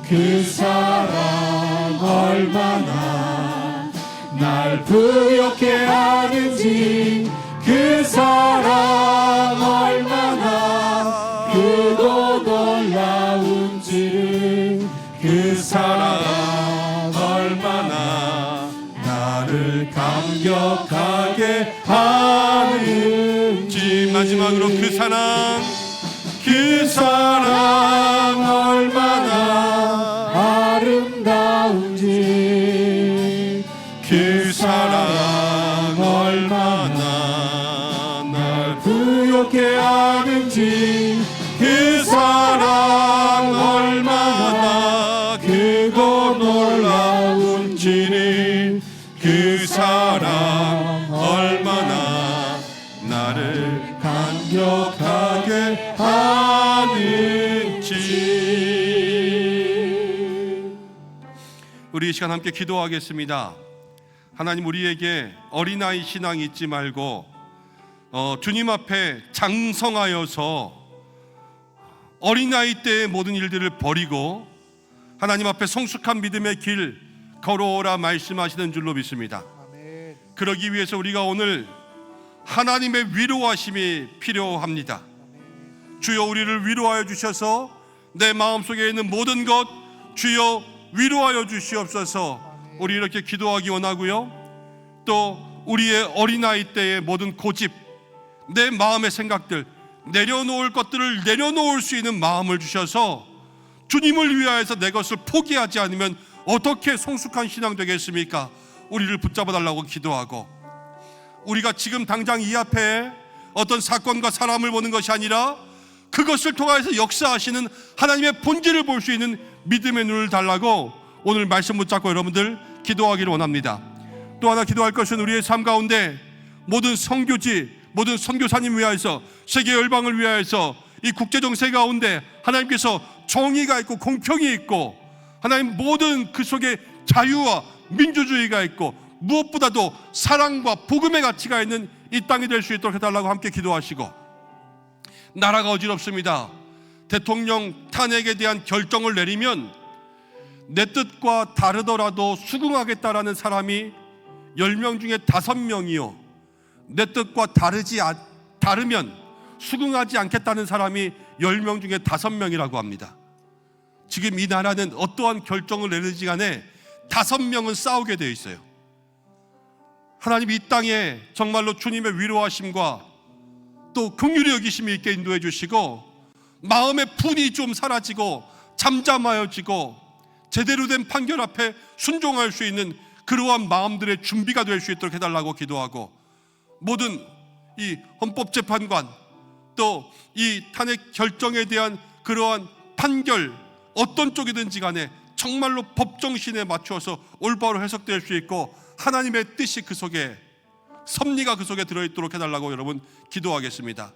그 사랑 얼마나 날 부욕해 하는지 그 사랑 얼마나 크고 놀라운지를 그 사랑 얼마나 나를 감격하게 하는지. 마지막으로 그 사랑 얼마나 아름다운지 그 사랑 얼마나 날 부욕해 하는지 그 사랑 얼마나 크고 놀라운지를 그 사랑 얼마나 나를 감격하게 하는지. 우리 이 시간 함께 기도하겠습니다. 하나님, 우리에게 어린아이 신앙이 있지 말고 주님 앞에 장성하여서 어린아이 때의 모든 일들을 버리고 하나님 앞에 성숙한 믿음의 길 걸어오라 말씀하시는 줄로 믿습니다. 그러기 위해서 우리가 오늘 하나님의 위로하심이 필요합니다. 주여, 우리를 위로하여 주셔서 내 마음속에 있는 모든 것 주여 위로하여 주시옵소서. 우리 이렇게 기도하기 원하고요. 또 우리의 어린아이 때의 모든 고집, 내 마음의 생각들, 내려놓을 것들을 내려놓을 수 있는 마음을 주셔서 주님을 위하여서 내 것을 포기하지 않으면 어떻게 성숙한 신앙 되겠습니까? 우리를 붙잡아 달라고 기도하고, 우리가 지금 당장 이 앞에 어떤 사건과 사람을 보는 것이 아니라 그것을 통해서 역사하시는 하나님의 본질을 볼 수 있는 믿음의 눈을 달라고 오늘 말씀 붙잡고 여러분들 기도하기를 원합니다. 또 하나 기도할 것은 우리의 삶 가운데 모든 선교지, 모든 선교사님 위하여서, 세계 열방을 위하여서 이 국제 정세 가운데 하나님께서 정의가 있고 공평이 있고 하나님 모든 그 속에 자유와 민주주의가 있고 무엇보다도 사랑과 복음의 가치가 있는 이 땅이 될 수 있도록 해달라고 함께 기도하시고, 나라가 어지럽습니다. 대통령 탄핵에 대한 결정을 내리면 내 뜻과 다르더라도 수긍하겠다라는 사람이 10명 중에 5명이요, 내 뜻과 다르면 수긍하지 않겠다는 사람이 10명 중에 5명이라고 합니다. 지금 이 나라는 어떠한 결정을 내리지 간에 5명은 싸우게 되어 있어요. 하나님 이 땅에 정말로 주님의 위로하심과 또 긍휼히 여기심이 있게 인도해 주시고, 마음의 분이 좀 사라지고 잠잠하여지고 제대로 된 판결 앞에 순종할 수 있는 그러한 마음들의 준비가 될 수 있도록 해달라고 기도하고, 모든 이 헌법재판관 또 이 탄핵 결정에 대한 그러한 판결 어떤 쪽이든지 간에 정말로 법정신에 맞추어서 올바로 해석될 수 있고, 하나님의 뜻이 그 속에, 섭리가 그 속에 들어있도록 해달라고 여러분 기도하겠습니다.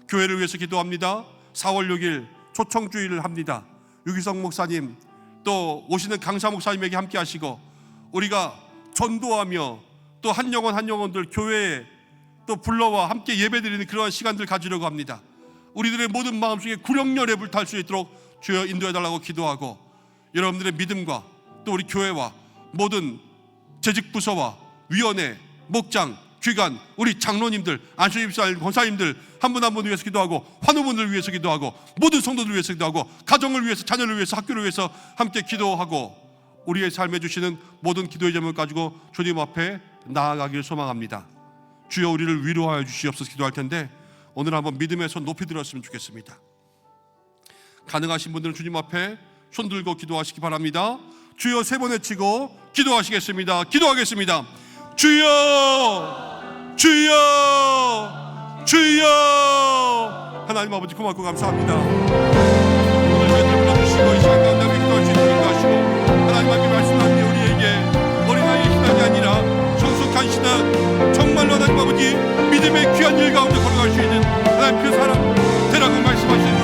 교회를 위해서 기도합니다. 4월 6일 초청주의를 합니다. 유기성 목사님 또 오시는 강사 목사님에게 함께 하시고, 우리가 전도하며 또 한 영혼들 교회에 또 불러와 함께 예배드리는 그러한 시간들 가지려고 합니다. 우리들의 모든 마음속에 구령열에 불탈 수 있도록 주여 인도해달라고 기도하고, 여러분들의 믿음과 또 우리 교회와 모든 재직부서와 위원회, 목장, 귀관, 우리 장로님들, 안수집사 권사님들 한 분 한 분 위해서 기도하고, 환우분들 위해서 기도하고, 모든 성도들 위해서 기도하고, 가정을 위해서, 자녀를 위해서, 학교를 위해서 함께 기도하고, 우리의 삶에 주시는 모든 기도의 제목을 가지고 주님 앞에 나아가길 소망합니다. 주여 우리를 위로하여 주시옵소서 기도할 텐데, 오늘 한번 믿음의 손 높이 들었으면 좋겠습니다. 가능하신 분들은 주님 앞에 손 들고 기도하시기 바랍니다. 주여 3번 외치고 기도하시겠습니다. 기도하겠습니다. 주여, 주여, 주여. 하나님 아버지 고맙고 감사합니다. 오늘 저희들 불러주시고 이 시간 가운데 기도할 수 있도록 인도하시고, 하나님 앞에 말씀하신 어린아이에게 어린아이의 신앙이 아니라 성숙한 신앙, 정말로 하나님 아버지 믿음의 귀한 일 가운데 걸어갈 수 있는 하나님 그 사람 되라고 말씀하시는